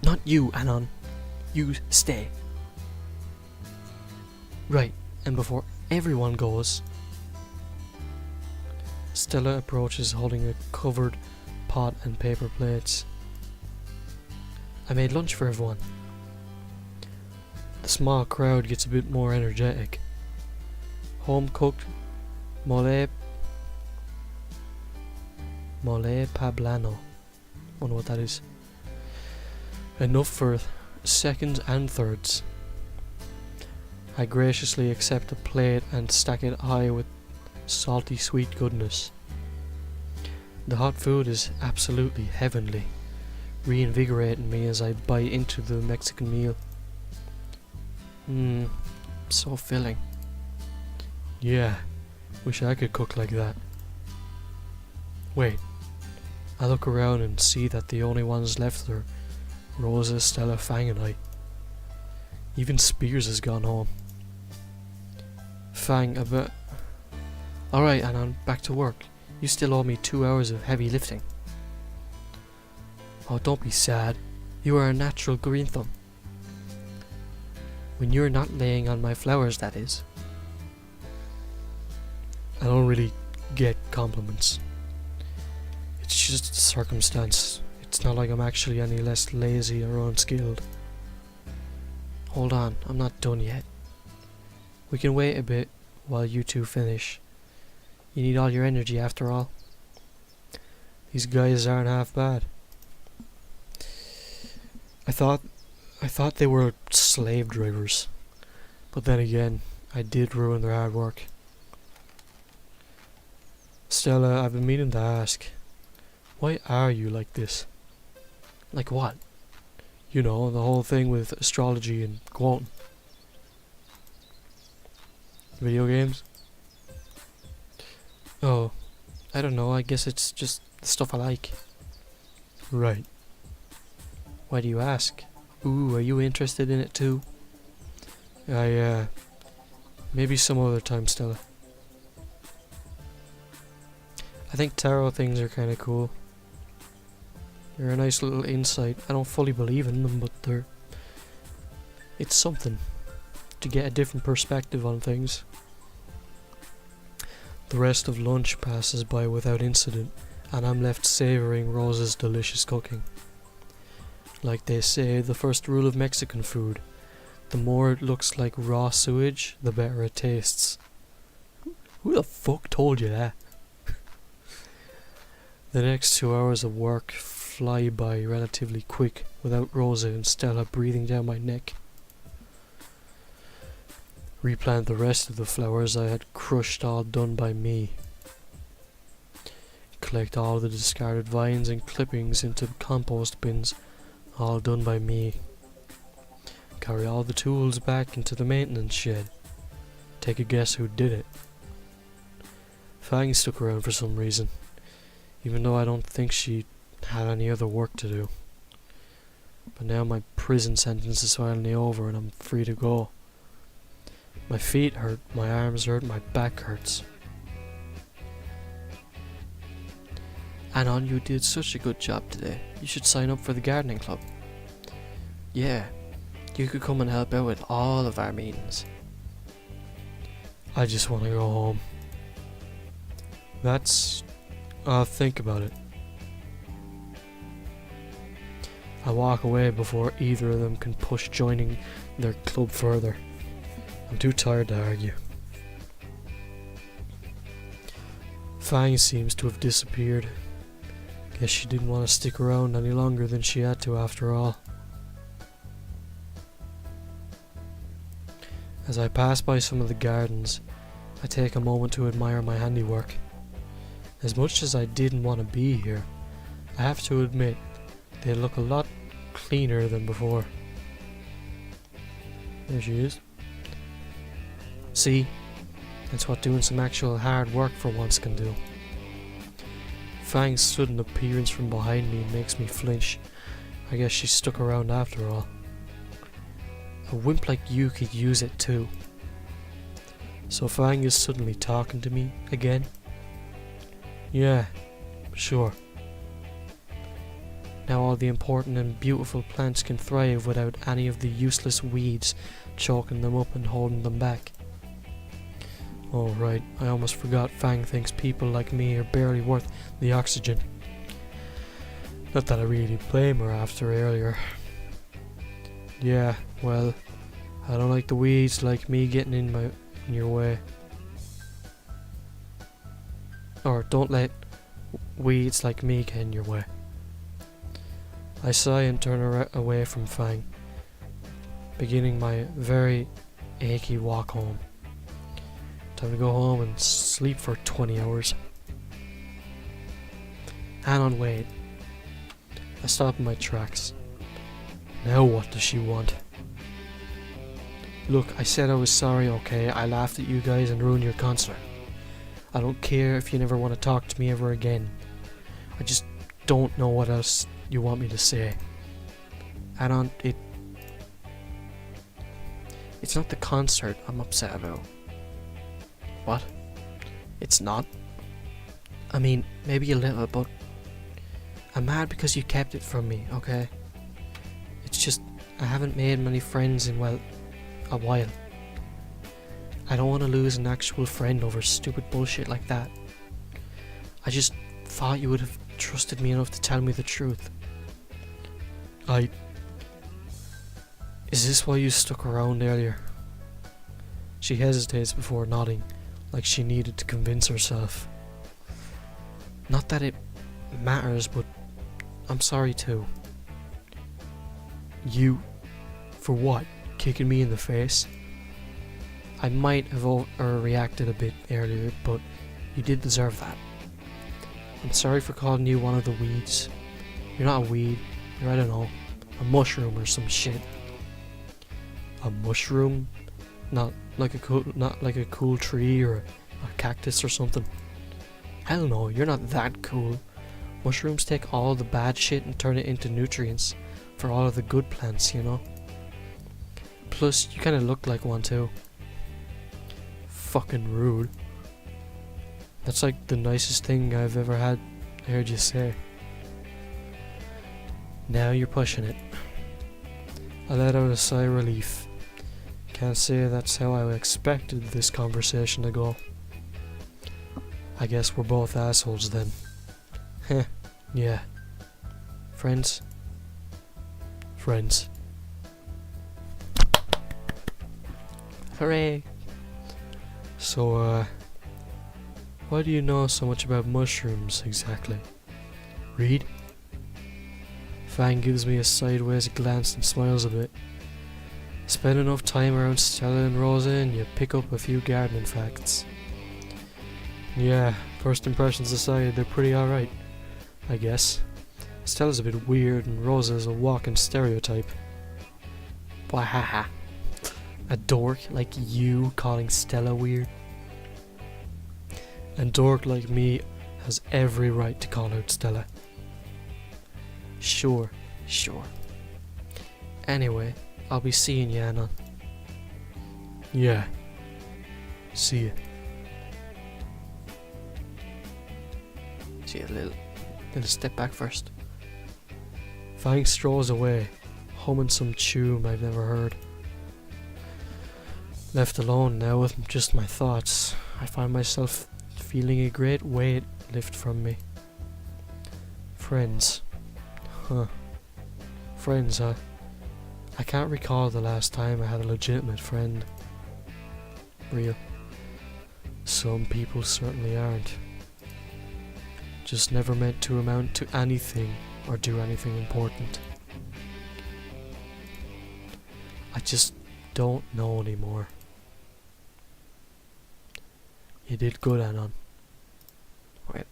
Not you, Anon. You stay. Right, and before everyone goes... Stella approaches holding a covered pot and paper plates. I made lunch for everyone. The small crowd gets a bit more energetic. Home-cooked mole poblano. Wonder what that is. Enough for seconds and thirds. I graciously accept a plate and stack it high with salty sweet goodness. The hot food is absolutely heavenly, reinvigorating me as I bite into the Mexican meal. So filling. Yeah, wish I could cook like that. Wait, I look around and see that the only ones left are Rosa, Stella, Fang and I. Even Spears has gone home. Fang, Alright, Anon, back to work. You still owe me 2 hours of heavy lifting. Oh, don't be sad. You are a natural green thumb. When you're not laying on my flowers, that is. I don't really get compliments. It's just a circumstance. It's not like I'm actually any less lazy or unskilled. Hold on, I'm not done yet. We can wait a bit while you two finish. You need all your energy after all. These guys aren't half bad. I thought they were slave drivers. But then again, I did ruin their hard work. Stella, I've been meaning to ask. Why are you like this? Like what? You know, the whole thing with astrology and quoting. Video games? Oh, I don't know, I guess it's just the stuff I like. Right. Why do you ask? Ooh, are you interested in it too? Maybe some other time, Stella. I think tarot things are kinda cool. They're a nice little insight. I don't fully believe in them, but it's something to get a different perspective on things. The rest of lunch passes by without incident, and I'm left savouring Rose's delicious cooking. Like they say, the first rule of Mexican food: the more it looks like raw sewage, the better it tastes. Who the fuck told you that? The next 2 hours of work fly by relatively quick without Rosa and Stella breathing down my neck. Replant the rest of the flowers I had crushed, all done by me. Collect all the discarded vines and clippings into compost bins, all done by me. Carry all the tools back into the maintenance shed. Take a guess who did it. Fang stuck around for some reason, even though I don't think she had any other work to do. But now my prison sentence is finally over and I'm free to go. My feet hurt, my arms hurt, my back hurts. Anon, you did such a good job today. You should sign up for the gardening club. Yeah, you could come and help out with all of our meetings. I just want to go home. I'll think about it. I walk away before either of them can push joining their club further. I'm too tired to argue. Fang seems to have disappeared. Guess she didn't want to stick around any longer than she had to after all. As I pass by some of the gardens, I take a moment to admire my handiwork. As much as I didn't want to be here, I have to admit they look a lot cleaner than before. There she is. See, that's what doing some actual hard work for once can do. Fang's sudden appearance from behind me makes me flinch. I guess she stuck around after all. A wimp like you could use it too. So Fang is suddenly talking to me again? Yeah, sure. Now all the important and beautiful plants can thrive without any of the useless weeds choking them up and holding them back. Oh right, I almost forgot Fang thinks people like me are barely worth the oxygen. Not that I really blame her after earlier. Yeah, well, I don't like the weeds like me getting in your way. Or don't let weeds like me get in your way. I sigh and turn away from Fang, beginning my very achy walk home. Time to go home and sleep for 20 hours. Hang on, wait. I stop in my tracks. Now what does she want? Look, I said I was sorry, okay? I laughed at you guys and ruined your concert. I don't care if you never want to talk to me ever again. I just don't know what else you want me to say. It's not the concert I'm upset about. What? It's not? I mean, maybe a little, but I'm mad because you kept it from me, okay? It's just, I haven't made many friends in, well, a while. I don't want to lose an actual friend over stupid bullshit like that. I just thought you would have trusted me enough to tell me the truth. Is this why you stuck around earlier? She hesitates before nodding, like she needed to convince herself. Not that it matters, but I'm sorry too. You? For what? Kicking me in the face? I might have overreacted a bit earlier, but you did deserve that. I'm sorry for calling you one of the weeds. You're not a weed. You're, I don't know, a mushroom or some shit. A mushroom? Not like a cool tree or a cactus or something. Hell no, you're not that cool. Mushrooms take all the bad shit and turn it into nutrients for all of the good plants, you know? Plus, you kinda look like one too. Fucking rude. That's like the nicest thing I've ever heard you say. Now you're pushing it. I let out a sigh of relief. Can't say that's how I expected this conversation to go. I guess we're both assholes then. Heh, yeah. Friends? Friends. Hooray! So, why do you know so much about mushrooms, exactly? Read? Fang gives me a sideways glance and smiles a bit. Spend enough time around Stella and Rosa and you pick up a few gardening facts. Yeah, first impressions aside, they're pretty alright, I guess. Stella's a bit weird and Rosa's a walking stereotype. Wahaha. A dork like you calling Stella weird? A dork like me has every right to call out Stella. Sure. Anyway, I'll be seeing you, Anna. Yeah. See ya. See a little step back first. Fang strolls away, humming some tune I've never heard. Left alone now with just my thoughts, I find myself feeling a great weight lift from me. Friends. Huh. Friends, huh? I can't recall the last time I had a legitimate friend. Real. Some people certainly aren't. Just never meant to amount to anything or do anything important. I just don't know anymore. You did good, Anon. Wait.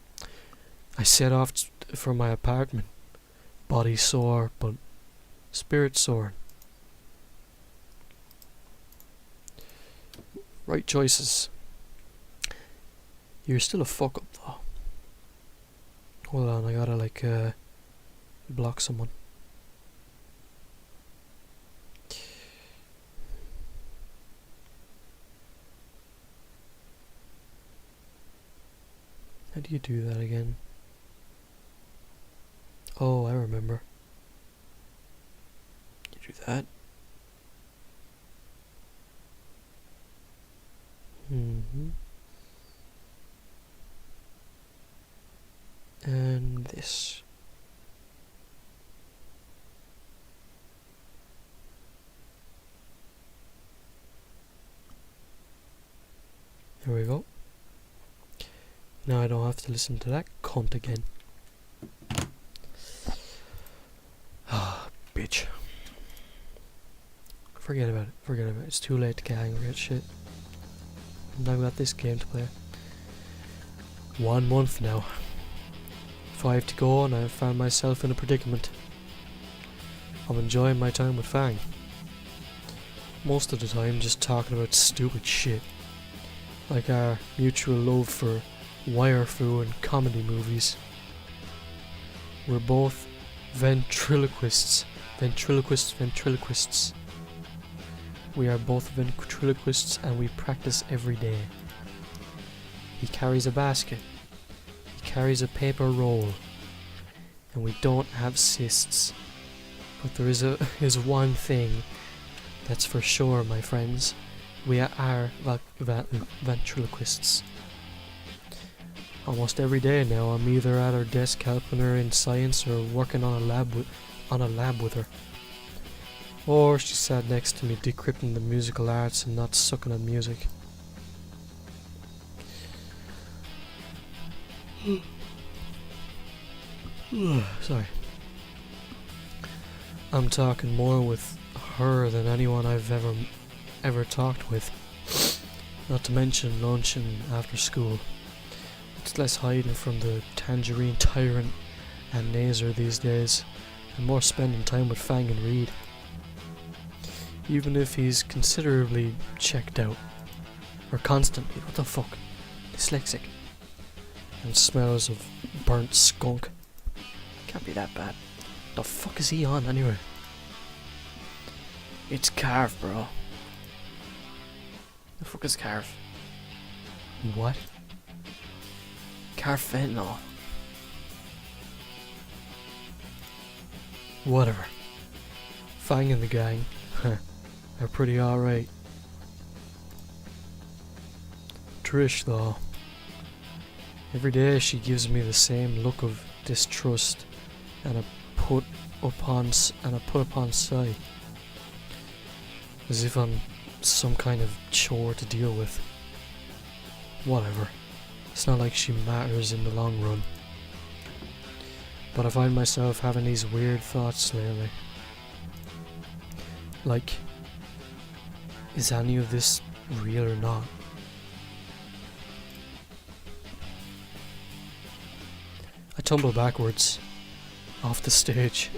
I set off for my apartment. Body sore, but spirit soaring. Right choices. You're still a fuck up though. Hold on, I gotta block someone. How do you do that again? Oh, I remember. You do that. And this. There we go. Now I don't have to listen to that cunt again. Ah, bitch. Forget about it. Forget about it. It's too late to get angry at shit. And I've got this game to play. 1 month now. 5 to go and I've found myself in a predicament. I'm enjoying my time with Fang. Most of the time just talking about stupid shit. Like our mutual love for wire fu and comedy movies. We're both ventriloquists. Ventriloquists. We are both ventriloquists and we practice every day. He carries a basket. He carries a paper roll. And we don't have cysts. But there is one thing that's for sure, my friends. We are ventriloquists. Almost every day now I'm either at her desk helping her in science or working on a lab with her. Or she sat next to me decrypting the musical arts and not sucking on music. Sorry. I'm talking more with her than anyone I've ever talked with. Not to mention lunch and after school. It's less hiding from the tangerine tyrant and Nazer these days, and more spending time with Fang and Reed. Even if he's considerably checked out. Or constantly, what the fuck? Dyslexic. And smells of burnt skunk. Can't be that bad. The fuck is he on anyway? It's Carve, bro. The fuck is Carve? What? Carve fentanyl. Whatever. Fang and the gang, are pretty alright. Trish, though. Every day she gives me the same look of distrust and a put upon sight. As if I'm some kind of chore to deal with. Whatever. It's not like she matters in the long run. But I find myself having these weird thoughts lately. Like, is any of this real or not? I tumble backwards, off the stage.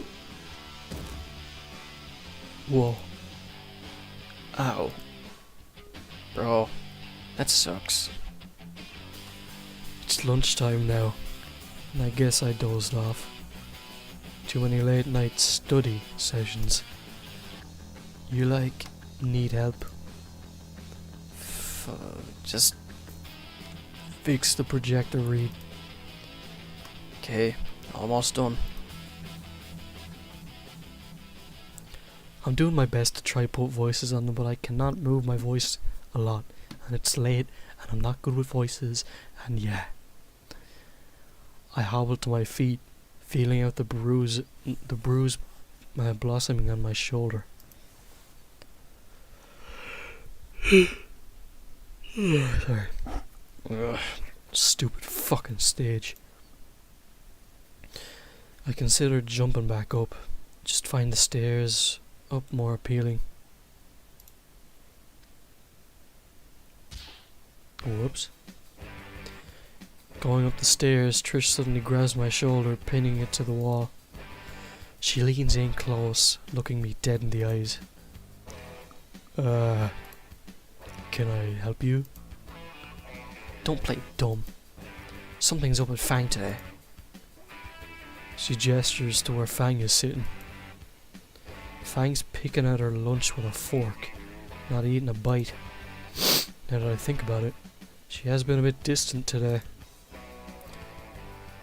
Whoa. Ow. Bro, that sucks. It's lunchtime now, and I guess I dozed off. Too many late night study sessions. You need help? Just fix the projector, Reed. Okay, almost done. I'm doing my best to try put voices on them, but I cannot move my voice a lot, and it's late, and I'm not good with voices, and yeah. I hobbled to my feet, feeling out the bruise blossoming on my shoulder. Sorry. Ugh, stupid fucking stage. I considered jumping back up, just find the stairs up more appealing. Whoops. Going up the stairs, Trish suddenly grabs my shoulder, pinning it to the wall. She leans in close, looking me dead in the eyes. Can I help you? Don't play dumb. Something's up with Fang today. She gestures to where Fang is sitting. Fang's picking at her lunch with a fork, not eating a bite. Now that I think about it, she has been a bit distant today.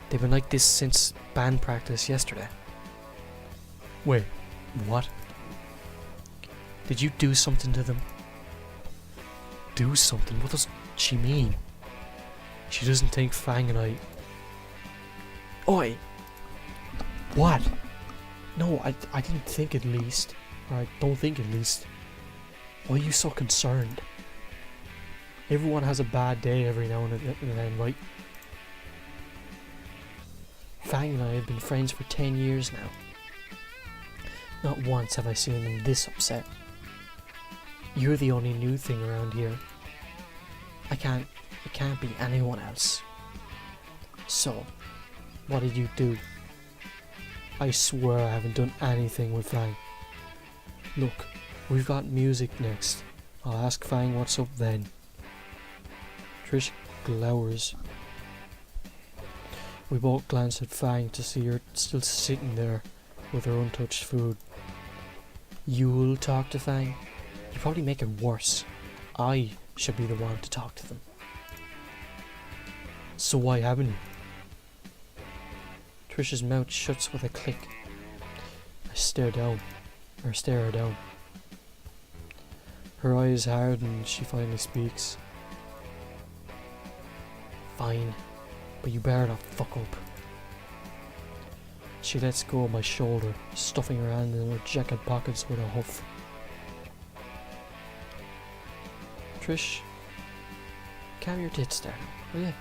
They've been like this since band practice yesterday. Wait, what? Did you do something to them? Do something? What does she mean? She doesn't think Fang and I... Oi! What? No, I didn't think at least. Or I don't think at least. Why are you so concerned? Everyone has a bad day every now and then, right? Fang and I have been friends for 10 years now. Not once have I seen them this upset. You're the only new thing around here. It can't be anyone else. So, what did you do? I swear I haven't done anything with Fang. Look, we've got music next. I'll ask Fang what's up then. Trish glowers. We both glance at Fang to see her still sitting there with her untouched food. You'll talk to Fang? You probably make it worse. I should be the one to talk to them. So why haven't you? Trish's mouth shuts with a click. I stare her down. Her eyes harden and she finally speaks. Fine, but you better not fuck up. She lets go of my shoulder, stuffing her hand in her jacket pockets with a huff. Trish, calm your tits down, will you?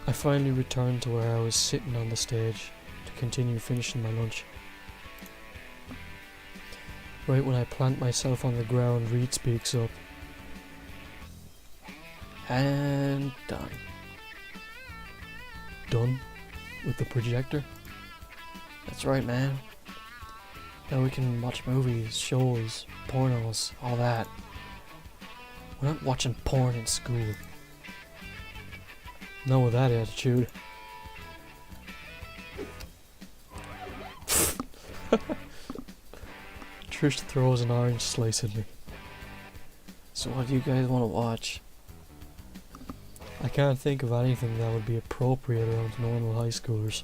I finally returned to where I was sitting on the stage to continue finishing my lunch. Right when I plant myself on the ground, Reed speaks up. And done. Done? With the projector? That's right, man. Now we can watch movies, shows, pornos, all that. We're not watching porn in school. Not with that attitude. Trish throws an orange slice at me. So what do you guys want to watch? I can't think of anything that would be appropriate around normal high schoolers.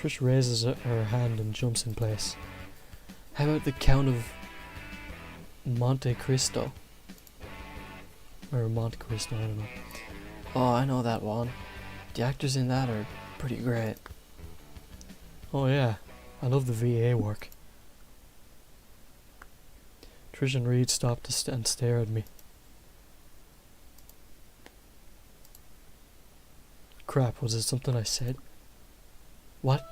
Trish raises her hand and jumps in place. How about the Count of Monte Cristo? Or Monte Cristo, I don't know. Oh, I know that one. The actors in that are pretty great. Oh yeah, I love the VA work. Trish and Reed stop and stare at me. Crap, was it something I said? What?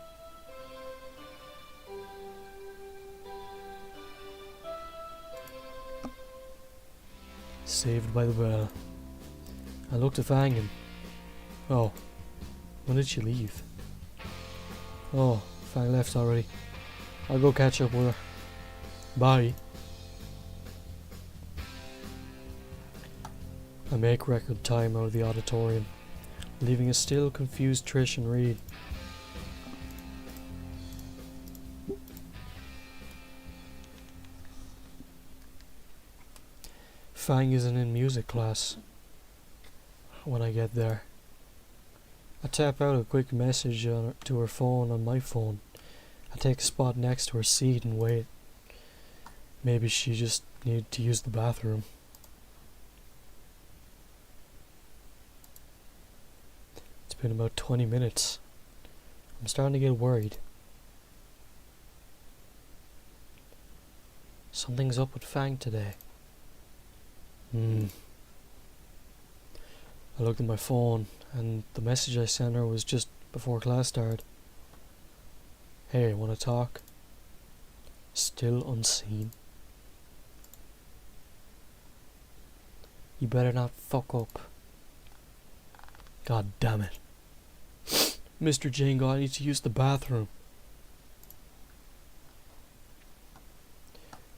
Saved by the bell. I looked at Fang and... Oh, when did she leave? Oh, Fang left already. I'll go catch up with her. Bye. I make record time out of the auditorium, leaving a still confused Trish and Reed. Fang isn't in music class when I get there. I tap out a quick message to her phone on my phone. I take a spot next to her seat and wait. Maybe she just need to use the bathroom. It's been about 20 minutes. I'm starting to get worried. Something's up with Fang today. I looked at my phone and the message I sent her was just before class started. Hey, wanna talk? Still unseen. You better not fuck up. God damn it. Mr. Jingo, I need to use the bathroom.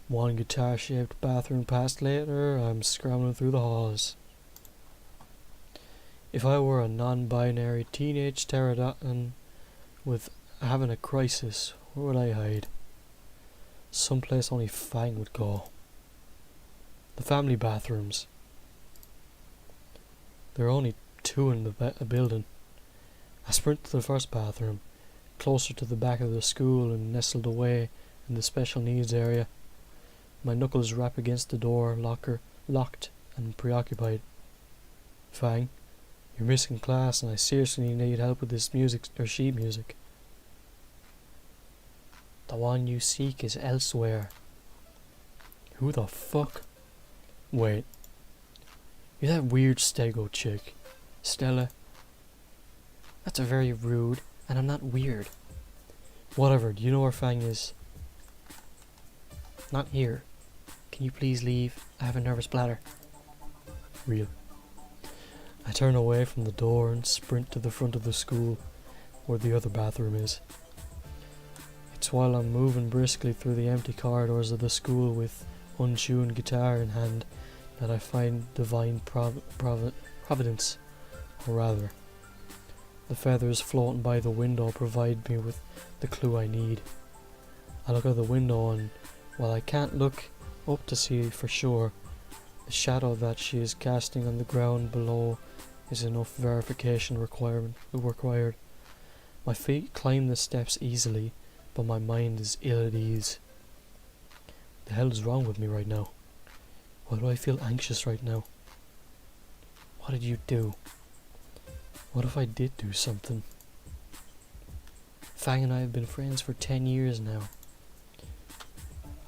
One guitar-shaped bathroom passed later, I'm scrambling through the halls. If I were a non-binary teenage pterodactyl with having a crisis, where would I hide? Someplace only Fang would go. The family bathrooms. There are only two in the building. I sprint to the first bathroom, closer to the back of the school and nestled away in the special needs area. My knuckles rap against the door locker, locked and preoccupied. Fang, you're missing class and I seriously need help with this music or sheet music. The one you seek is elsewhere. Who the fuck? Wait. You're that weird stego chick, Stella. That's very rude, and I'm not weird. Whatever, do you know where Fang is? Not here. Can you please leave? I have a nervous bladder. Real. I turn away from the door and sprint to the front of the school, where the other bathroom is. It's while I'm moving briskly through the empty corridors of the school with untuned guitar in hand that I find divine providence, or rather, the feathers floating by the window provide me with the clue I need. I look out the window and, while I can't look up to see for sure, the shadow that she is casting on the ground below is enough verification required. My feet climb the steps easily, but my mind is ill at ease. The hell is wrong with me right now? Why do I feel anxious right now? What did you do? What if I did do something? Fang and I have been friends for 10 years now.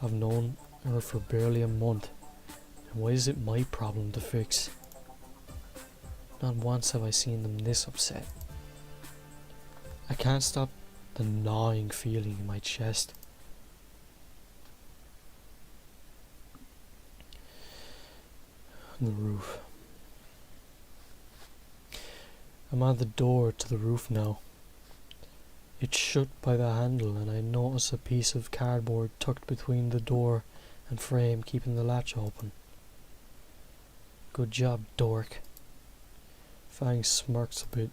I've known her for barely a month, and why is it my problem to fix? Not once have I seen them this upset. I can't stop the gnawing feeling in my chest. The roof. I'm at the door to the roof now. It's shut by the handle and I notice a piece of cardboard tucked between the door and frame keeping the latch open. Good job, dork. Fang smirks a bit.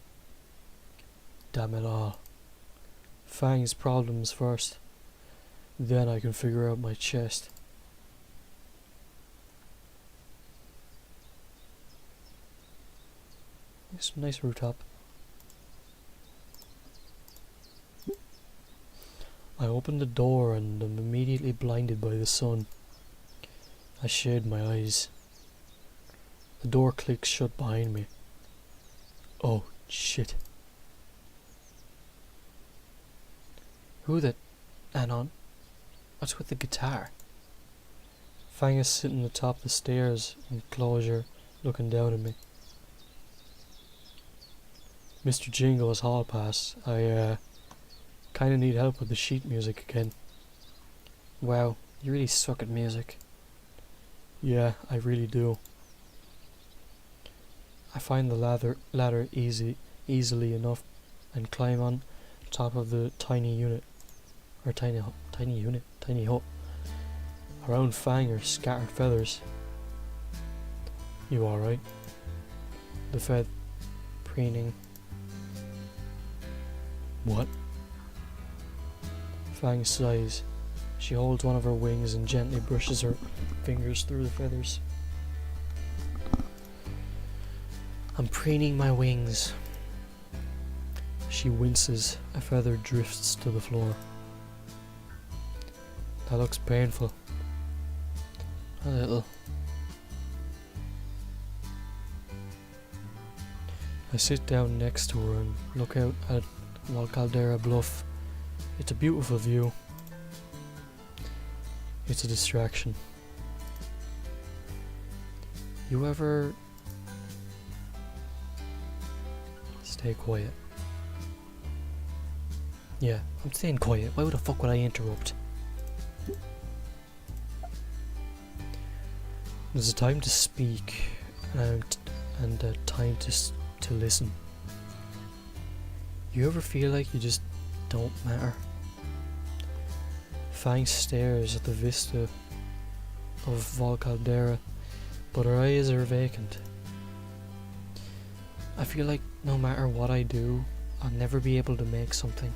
Damn it all. Fang's problems first. Then I can figure out my chest. Some nice rooftop. I open the door and am immediately blinded by the sun. I shade my eyes. The door clicks shut behind me. Oh, shit. Who the... Anon? What's with the guitar? Fang is sitting atop the stairs, enclosure, looking down at me. Mr. Jingo's hall pass. I kinda need help with the sheet music again. Wow, you really suck at music. Yeah, I really do. I find the ladder easily enough and climb on top of the tiny hut. Around Fang are scattered feathers. You alright? The feather preening. What? Fang sighs. She holds one of her wings and gently brushes her fingers through the feathers. I'm preening my wings. She winces. A feather drifts to the floor. That looks painful. A little. I sit down next to her and look out at Caldera Bluff. It's a beautiful view. It's a distraction. You ever... Stay quiet. Yeah, I'm staying quiet. Why the fuck would I interrupt? There's a time to speak and a time to listen. You ever feel like you just don't matter? Fang stares at the vista of Val Caldera, but her eyes are vacant. I feel like no matter what I do, I'll never be able to make something.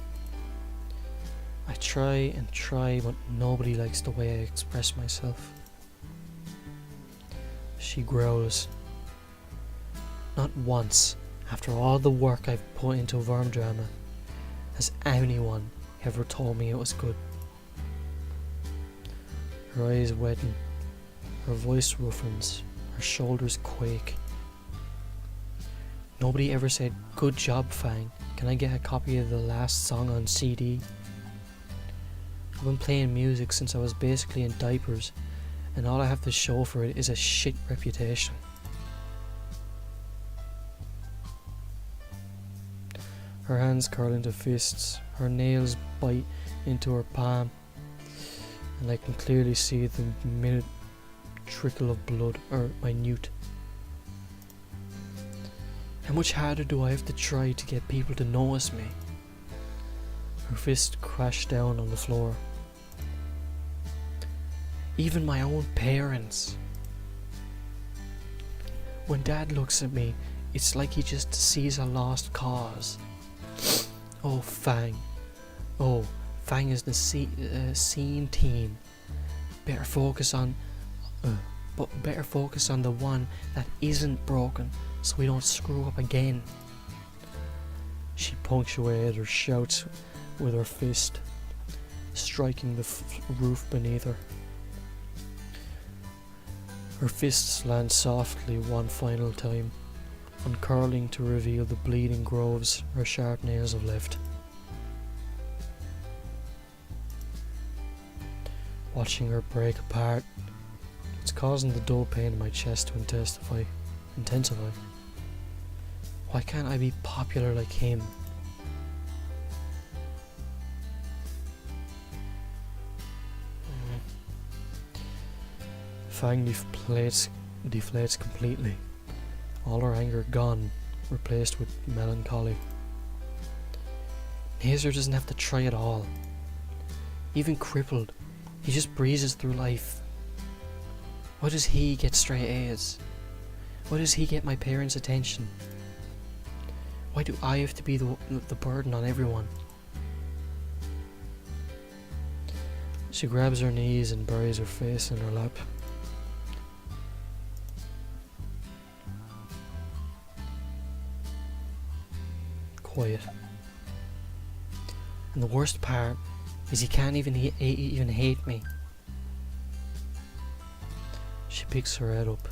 I try and try, but nobody likes the way I express myself. She growls. Not once, after all the work I've put into Worm Drama, has anyone ever told me it was good. Her eyes weten, her voice roughens, her shoulders quake. Nobody ever said, "Good job, Fang. Can I get a copy of the last song on CD?" I've been playing music since I was basically in diapers, and all I have to show for it is a shit reputation. Her hands curl into fists, her nails bite into her palm, and I can clearly see the minute trickle of blood, or minute. How much harder do I have to try to get people to notice me? Her fist crashed down on the floor. Even my own parents. When Dad looks at me, it's like he just sees a lost cause. Oh, Fang. Oh, Fang is the scene team. Better focus on the one that isn't broken, so we don't screw up again. She punctuated her shouts with her fist, striking the roof beneath her. Her fists land softly one final time, uncurling to reveal the bleeding groves her sharp nails have left. Watching her break apart, it's causing the dull pain in my chest to intensify. Why can't I be popular like him? Fang deflates completely, all her anger gone, replaced with melancholy. Nazer doesn't have to try at all. Even crippled, he just breezes through life. Why does he get straight A's? Why does he get my parents' attention? Why do I have to be the burden on everyone? She grabs her knees and buries her face in her lap. Quiet. And the worst part is he can't even hate me. She picks her head up.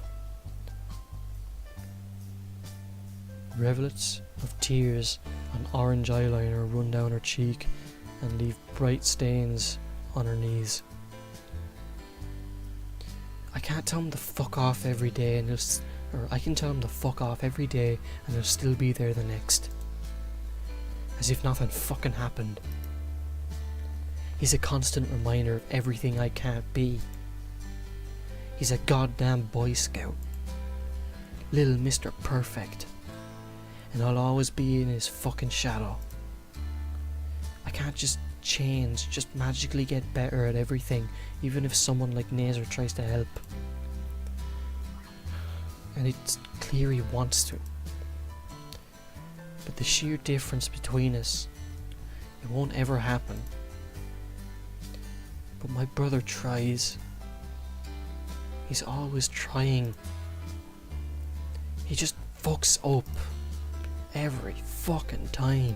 Rivulets of tears and orange eyeliner run down her cheek and leave bright stains on her knees. I can't tell him to fuck off every day, I can tell him to fuck off every day and he'll still be there the next. As if nothing fucking happened. He's a constant reminder of everything I can't be. He's a goddamn Boy Scout. Little Mr. Perfect. And I'll always be in his fucking shadow. I can't just change, just magically get better at everything, even if someone like Nazer tries to help. And it's clear he wants to. But the sheer difference between us, it won't ever happen. But my brother tries. He's always trying. He just fucks up every fucking time.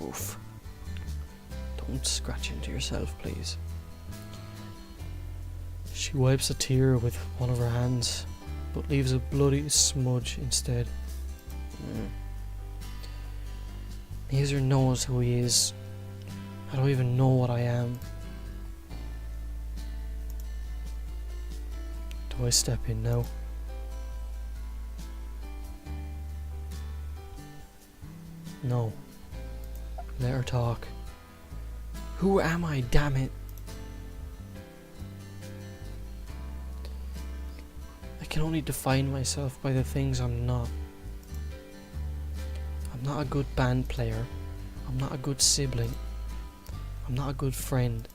Oof. Don't scratch into yourself, please. She wipes a tear with one of her hands, but leaves a bloody smudge instead. Neither knows who he is. I don't even know what I am. Do I step in now? No. Let her talk. Who am I, damn it? I can only define myself by the things I'm not. I'm not a good band player. I'm not a good sibling. I'm not a good friend.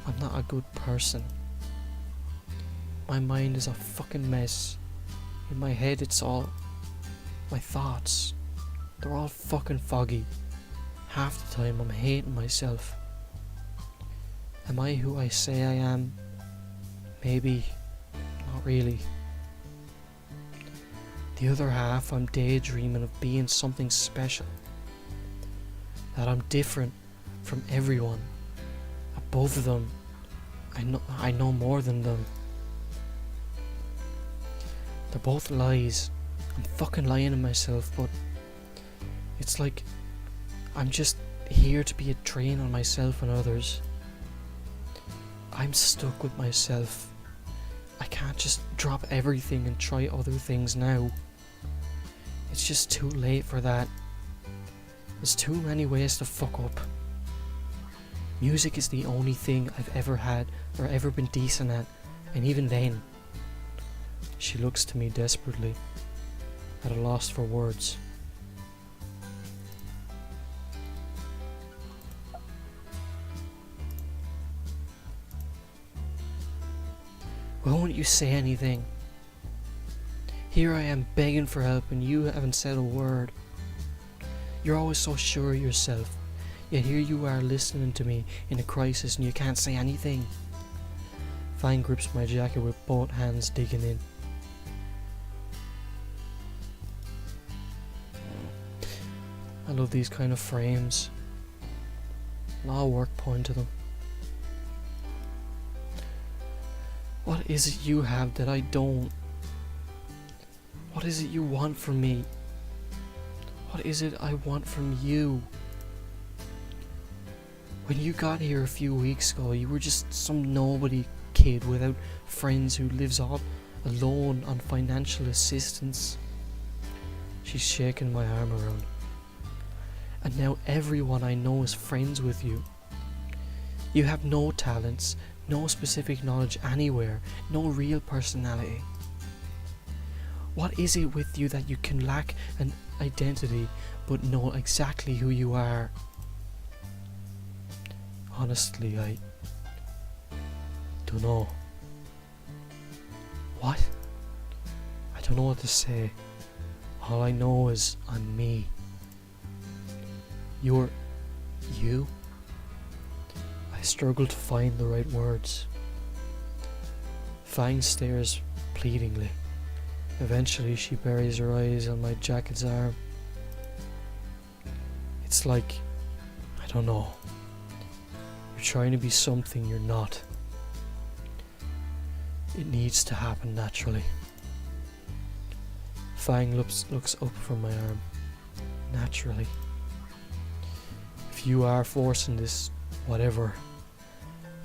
I'm not a good person. My mind is a fucking mess. In my head it's all my thoughts. They're all fucking foggy. Half the time I'm hating myself. Am I who I say I am? Maybe. Not really. The other half, I'm daydreaming of being something special. That I'm different from everyone. Above them. I know more than them. They're both lies. I'm fucking lying to myself, but it's like I'm just here to be a drain on myself and others. I'm stuck with myself. I can't just drop everything and try other things now. It's just too late for that. There's too many ways to fuck up. Music is the only thing I've ever had or ever been decent at, and even then. She looks to me desperately, at a loss for words. Why won't you say anything? Here I am begging for help and you haven't said a word. You're always so sure of yourself, yet here you are listening to me in a crisis and you can't say anything. Fang grips my jacket with both hands, digging in. I love these kind of frames. A lot of work put into them. What is it you have that I don't? What is it you want from me? What is it I want from you? When you got here a few weeks ago, you were just some nobody kid without friends who lives all alone on financial assistance. She's shaking my arm around. And now everyone I know is friends with you. You have no talents, no specific knowledge anywhere, no real personality. What is it with you that you can lack an identity but know exactly who you are? Honestly, I don't know. What? I don't know what to say. All I know is I'm me. You're you? I struggle to find the right words. Fang stares pleadingly. Eventually she buries her eyes on my jacket's arm. It's like, I don't know. You're trying to be something you're not. It needs to happen naturally. Fang looks up from my arm. Naturally. If you are forcing this, whatever,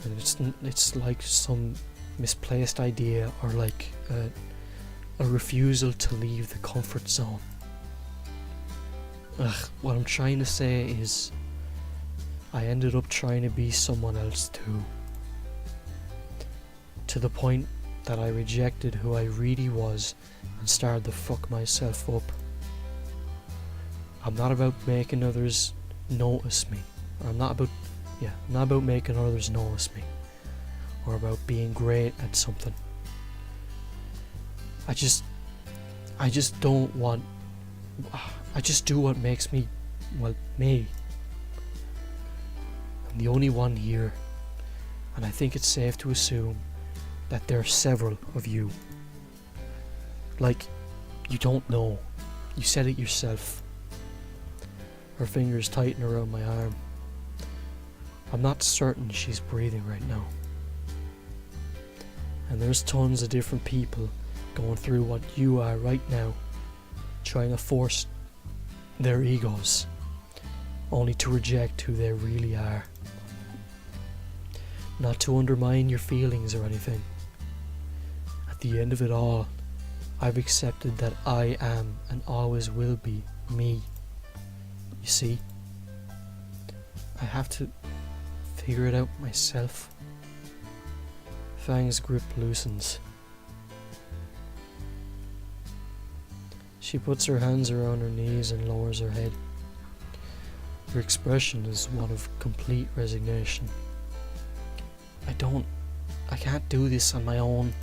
and it's like some misplaced idea or like a refusal to leave the comfort zone. What I'm trying to say is I ended up trying to be someone else too. To the point that I rejected who I really was and started to fuck myself up. I'm not about making others notice me. Or I'm not about making others notice me. Or about being great at something. I just don't want. I just do what makes me, well, me. I'm the only one here, and I think it's safe to assume that there are several of you. Like, you don't know. You said it yourself. Her fingers tighten around my arm. I'm not certain she's breathing right now. And there's tons of different people going through what you are right now, trying to force their egos, only to reject who they really are. Not to undermine your feelings or anything. At the end of it all, I've accepted that I am and always will be me. You see, I have to figure it out myself. Fang's grip loosens. She puts her hands around her knees and lowers her head. Her expression is one of complete resignation. I can't do this on my own.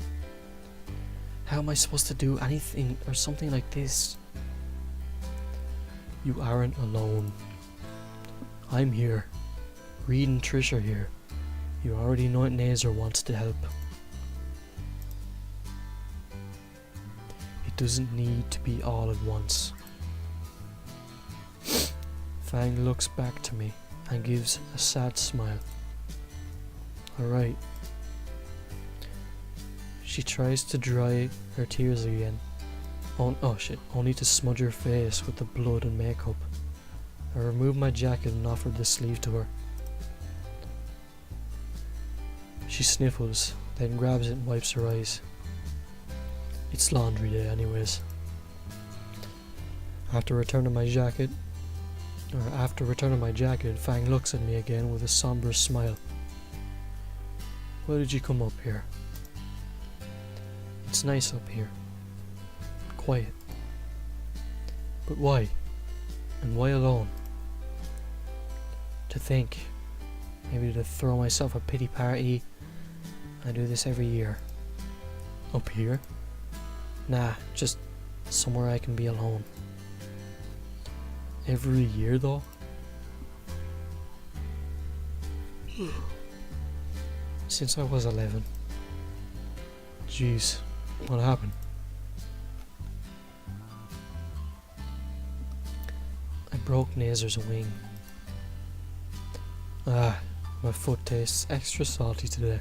How am I supposed to do anything or something like this? You aren't alone. I'm here. Reed and Trish are here. You already know Nazer wants to help. It doesn't need to be all at once. Fang looks back to me and gives a sad smile. Alright. She tries to dry her tears again. Oh shit, only to smudge her face with the blood and makeup. I removed my jacket and offered the sleeve to her. She sniffles, then grabs it and wipes her eyes. It's laundry day anyways. After returning my jacket, Fang looks at me again with a somber smile. Why did you come up here? It's nice up here. Quiet. But why? And why alone? To think, maybe to throw myself a pity party. I do this every year. Up here? Nah, just somewhere I can be alone. Every year though? Since I was 11. Jeez, what happened? I broke Nazer's wing. My foot tastes extra salty today.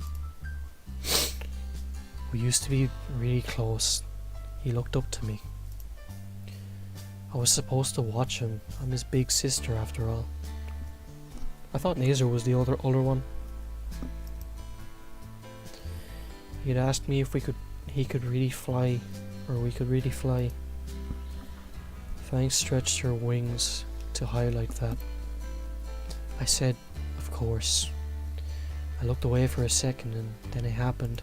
We used to be really close. He looked up to me. I was supposed to watch him. I'm his big sister after all. I thought Nazer was the older one. He had asked me if he could really fly, or we could really fly. Fang stretched her wings to highlight that. I said, of course. I looked away for a second and then it happened.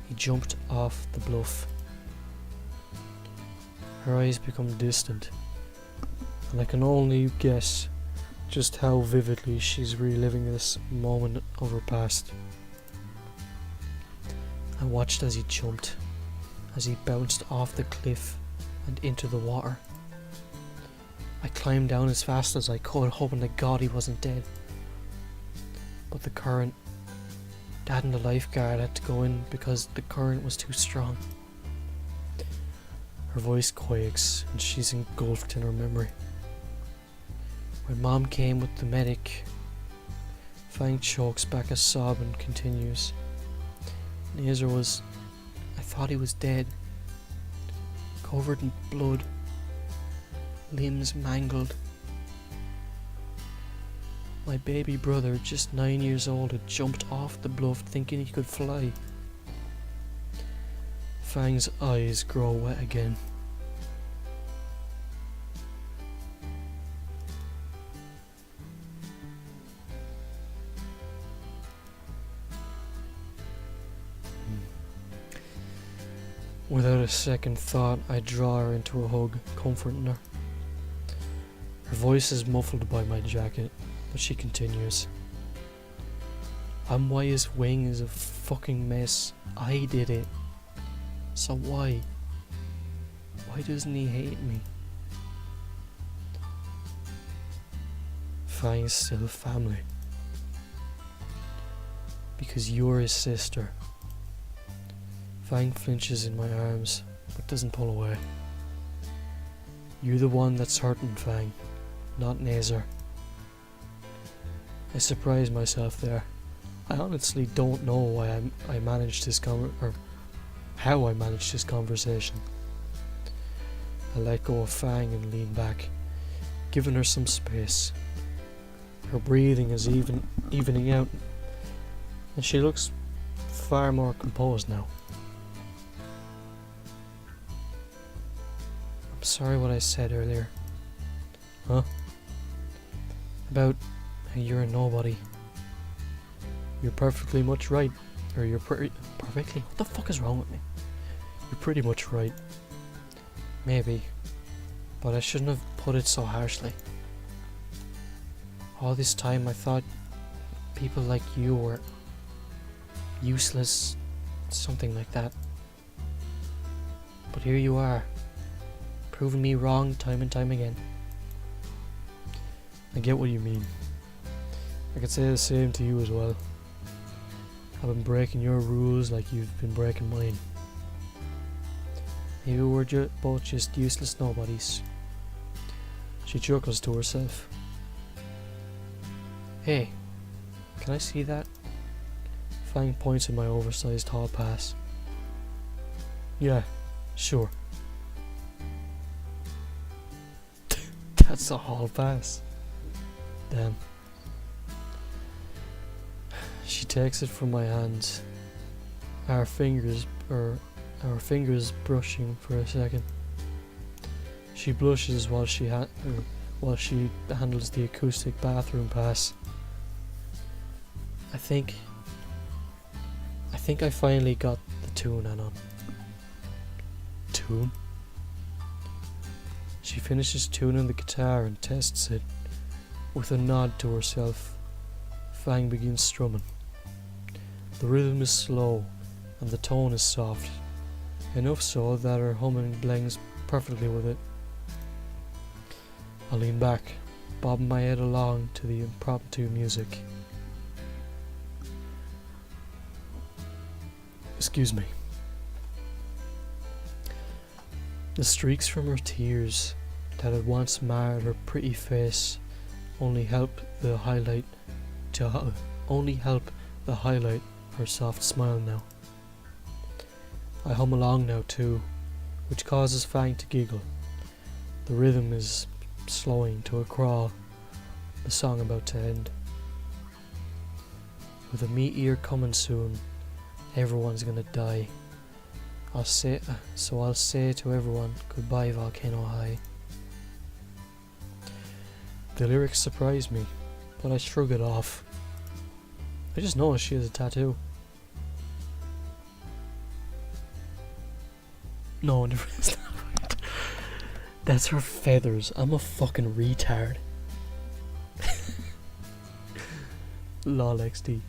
He jumped off the bluff. Her eyes become distant, and I can only guess just how vividly she's reliving this moment of her past. I watched as he jumped, as he bounced off the cliff and into the water. I climbed down as fast as I could, hoping to God he wasn't dead. But the current, Dad and the lifeguard had to go in because the current was too strong. Her voice quakes and she's engulfed in her memory. When Mom came with the medic, Fang chokes back a sob and continues. Nazer I thought he was dead. Covered in blood. Limbs mangled. My baby brother, just 9 years old, had jumped off the bluff thinking he could fly. Fang's eyes grow wet again. Without a second thought, I draw her into a hug, comforting her. Her voice is muffled by my jacket, but she continues. I'm why his wing is a fucking mess. I did it. So why? Why doesn't he hate me? Fang's still family. Because you're his sister. Fang flinches in my arms, but doesn't pull away. You're the one that's hurting, Fang, not Nazer. I surprise myself there, I honestly don't know why I managed this or how I managed this conversation. I let go of Fang and lean back, giving her some space. Her breathing is evening out, and she looks far more composed now. I'm sorry what I said earlier. Huh? About how you're a nobody. You're perfectly much right. Or you're perfectly... What the fuck is wrong with me? You're pretty much right. Maybe. But I shouldn't have put it so harshly. All this time I thought people like you were useless, something like that. But here you are, proving me wrong time and time again. I get what you mean. I could say the same to you as well. I've been breaking your rules like you've been breaking mine. Maybe we're both just useless nobodies. She chuckles to herself. Hey, can I see that? Fang points at my oversized hall pass. Yeah, sure. That's a hall pass. Damn. She takes it from my hands. Our fingers brushing for a second. She blushes while she handles the acoustic bathroom pass. I think I finally got the tune on. Tune? She finishes tuning the guitar and tests it. With a nod to herself, Fang begins strumming. The rhythm is slow and the tone is soft, enough so that her humming blends perfectly with it. I lean back, bobbing my head along to the impromptu music. Excuse me. The streaks from her tears that had once marred her pretty face only help highlight her soft smile now. I hum along now too, which causes Fang to giggle. The rhythm is slowing to a crawl, the song about to end. With a meteor coming soon, everyone's gonna die. I'll say to everyone, goodbye Volcano High. The lyrics surprise me, but I shrug it off. I just noticed she has a tattoo. No, never is that. That's her feathers. I'm a fucking retard. Lol XD.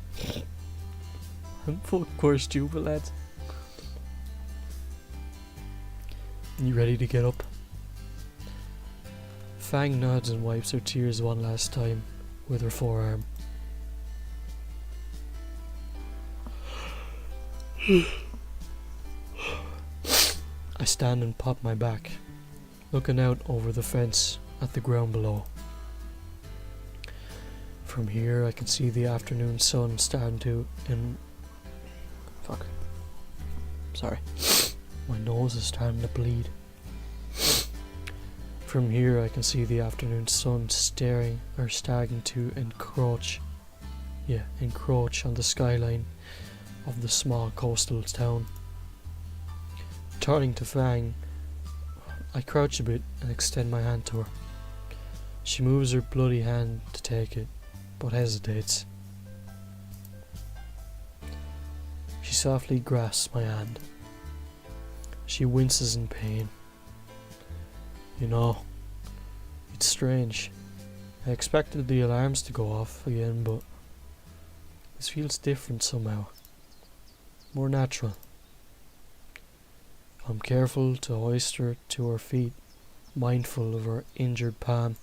I'm full course stupid, lads. You ready to get up? Fang nods and wipes her tears one last time with her forearm. I stand and pop my back, looking out over the fence at the ground below. From here I can see the afternoon sun starting to Sorry. My nose is starting to bleed. From here I can see the afternoon sun starting to encroach on the skyline of the small coastal town. Turning to Fang, I crouch a bit and extend my hand to her. She moves her bloody hand to take it, but hesitates. She softly grasps my hand. She winces in pain. You know, it's strange. I expected the alarms to go off again, but this feels different somehow. More natural. I'm careful to hoist her to her feet, mindful of her injured palm.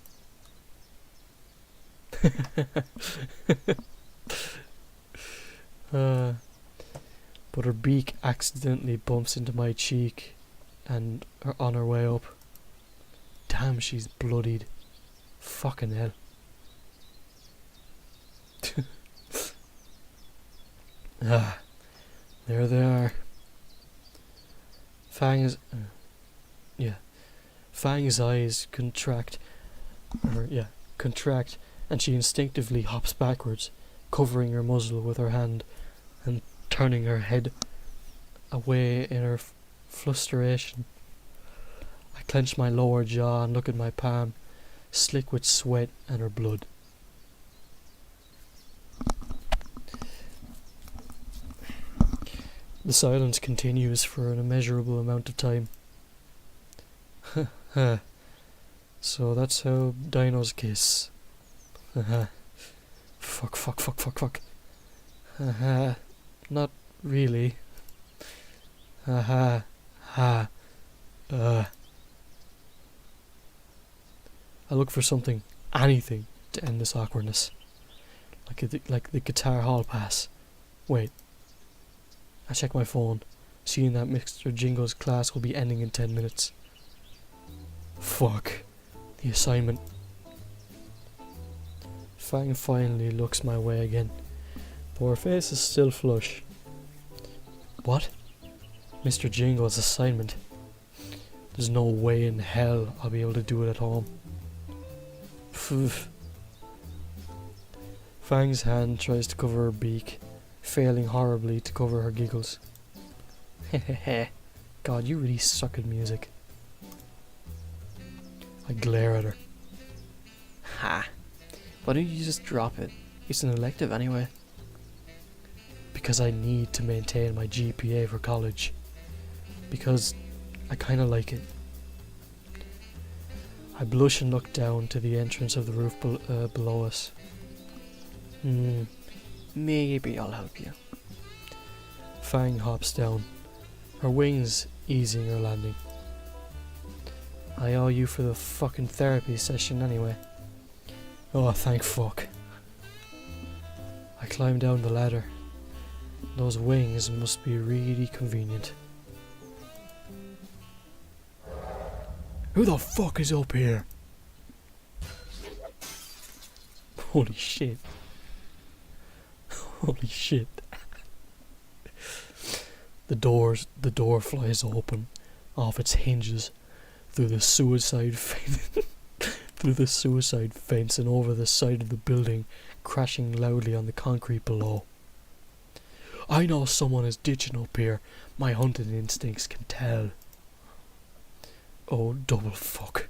But her beak accidentally bumps into my cheek and on her way up. Damn, she's bloodied. Fucking hell. Ah, there they are. Fang's... yeah. Fang's eyes contract, and she instinctively hops backwards, covering her muzzle with her hand and turning her head away in her frustration. I clench my lower jaw and look at my palm, slick with sweat and her blood. The silence continues for an immeasurable amount of time. So that's how dinos kiss. Fuck. Not really. I look for something, anything, to end this awkwardness. Like the guitar hall pass. Wait. I check my phone, seeing that Mr. Jingo's class will be ending in 10 minutes. Fuck. The assignment. Fang finally looks my way again, though her face is still flush. What? Mr. Jingo's assignment? There's no way in hell I'll be able to do it at home. Pfff. Fang's hand tries to cover her beak, failing horribly to cover her giggles. Hehehe. God, you really suck at music. I glare at her. Ha! Why don't you just drop it? It's an elective anyway. Because I need to maintain my GPA for college. Because I kinda like it. I blush and look down to the entrance of the roof below us. Maybe I'll help you. Fang hops down, her wings easing her landing. I owe you for the fucking therapy session anyway. Oh, thank fuck. I climb down the ladder. Those wings must be really convenient. Who the fuck is up here? Holy shit. Holy shit. The door flies open off its hinges through the suicide fence and over the side of the building, crashing loudly on the concrete below. I know someone is ditching up here. My hunting instincts can tell. Oh, double fuck.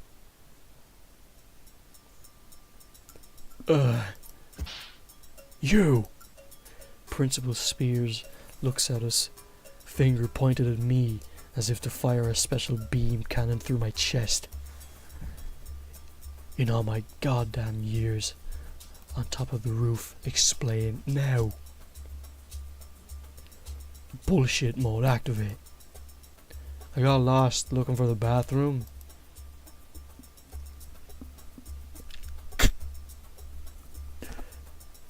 You! Principal Spears looks at us, finger pointed at me as if to fire a special beam cannon through my chest. In all my goddamn years, on top of the roof, explain now. Bullshit mode activate. I got lost looking for the bathroom.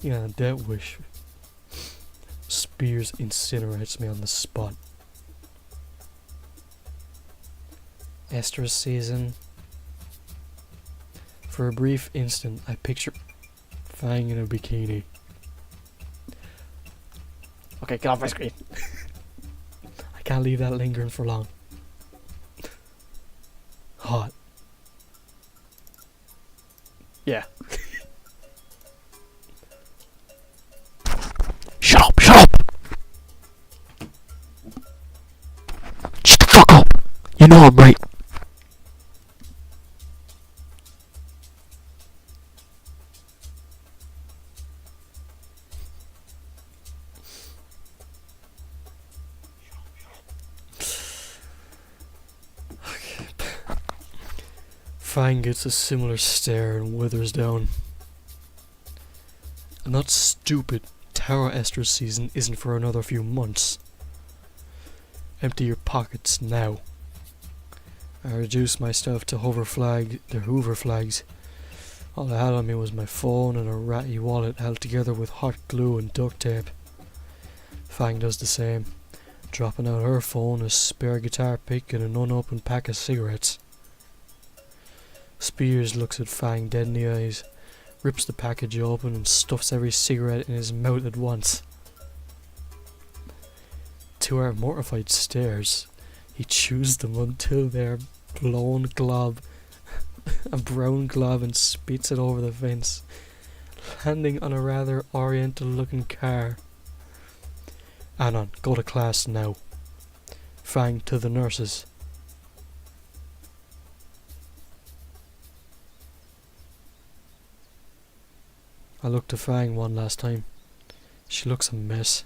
Yeah, dead wish. Spears incinerates me on the spot. Estrus season. For a brief instant, I picture Fang in a bikini. Okay, get off my screen. I can't leave that lingering for long. Hot. Yeah. Shut up! Shut the fuck up! You know I'm right. Fang gets a similar stare and withers down. I'm not stupid. Tower Estrus season isn't for another few months. Empty your pockets now. I reduced my stuff to Hoover flags. All I had on me was my phone and a ratty wallet held together with hot glue and duct tape. Fang does the same, dropping out her phone, a spare guitar pick and an unopened pack of cigarettes. Spears looks at Fang dead in the eyes, rips the package open and stuffs every cigarette in his mouth at once. to our mortified stares, he chews them until they're blown glob, a brown glob, and spits it over the fence, landing on a rather oriental looking car. Anon, go to class now. Fang to the nurses. I looked to Fang one last time. She looks a mess.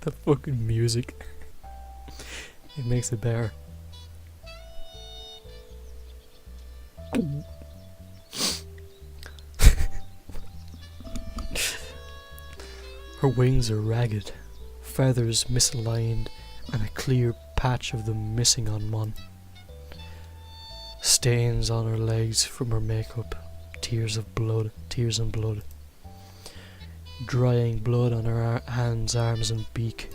The fucking music. It makes it better. Her wings are ragged, feathers misaligned, and a clear patch of them missing on one. Stains on her legs from her makeup, tears and blood. Drying blood on her hands, arms and beak.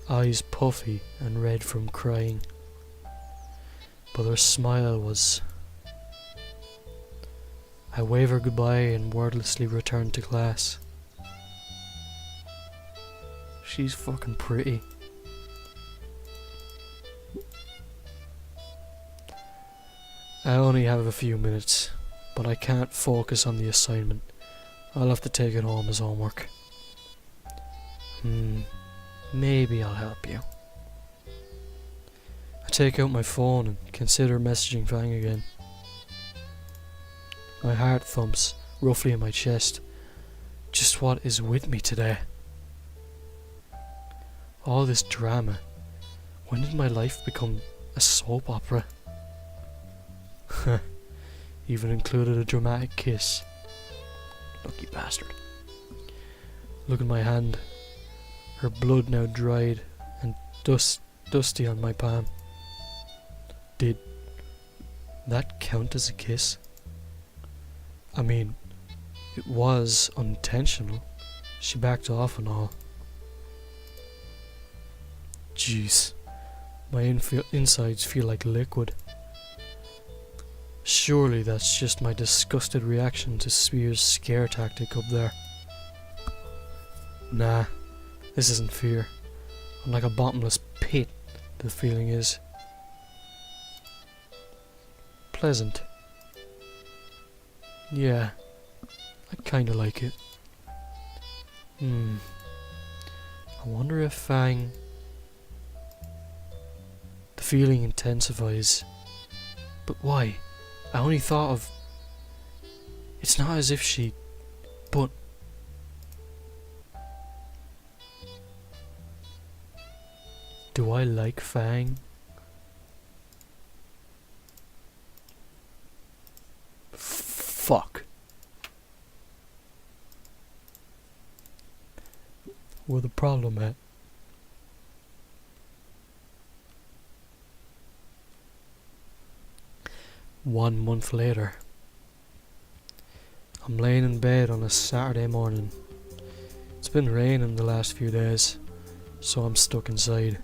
Eyes puffy and red from crying. But her smile was... I wave her goodbye and wordlessly return to class. She's fucking pretty. I only have a few minutes, but I can't focus on the assignment. I'll have to take it home as homework. Maybe I'll help you. I take out my phone and consider messaging Fang again. My heart thumps roughly in my chest. Just what is with me today? All this drama. When did my life become a soap opera? Even included a dramatic kiss. Lucky bastard. Look at my hand. Her blood now dried and dusty on my palm. Did that count as a kiss? I mean, it was unintentional. She backed off and all. Jeez, my insides feel like liquid. Surely that's just my disgusted reaction to Spears' scare tactic up there. Nah, this isn't fear. I'm like a bottomless pit, the feeling is. Pleasant. Yeah, I kinda like it. I wonder if Fang... The feeling intensifies. But why? I only thought of... It's not as if she... But... Do I like Fang? Fuck. Where the problem at? One month later. I'm laying in bed on a Saturday morning. It's been raining the last few days, so I'm stuck inside.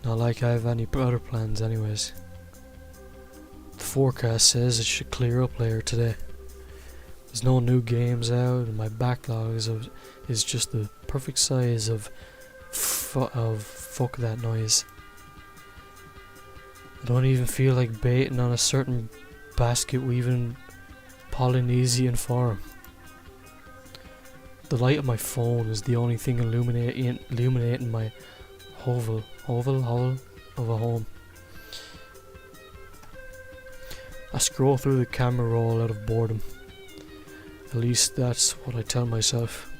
Not like I have any other plans anyways. The forecast says it should clear up later today. There's no new games out and my backlog is just the perfect size of fuck that noise. I don't even feel like baiting on a certain basket weaving Polynesian forum. The light of my phone is the only thing illuminating my hovel of a home. I scroll through the camera roll out of boredom. At least that's what I tell myself.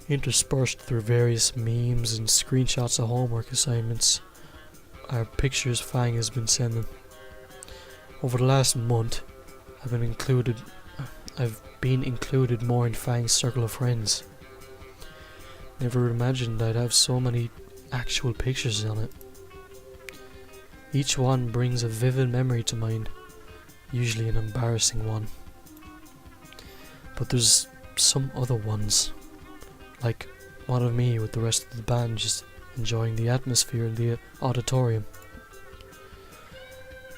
Interspersed through various memes and screenshots of homework assignments are pictures Fang has been sending. Over the last month, I've been included more in Fang's circle of friends. Never imagined I'd have so many actual pictures on it. Each one brings a vivid memory to mind, usually an embarrassing one. But there's some other ones, like one of me with the rest of the band just enjoying the atmosphere in the auditorium.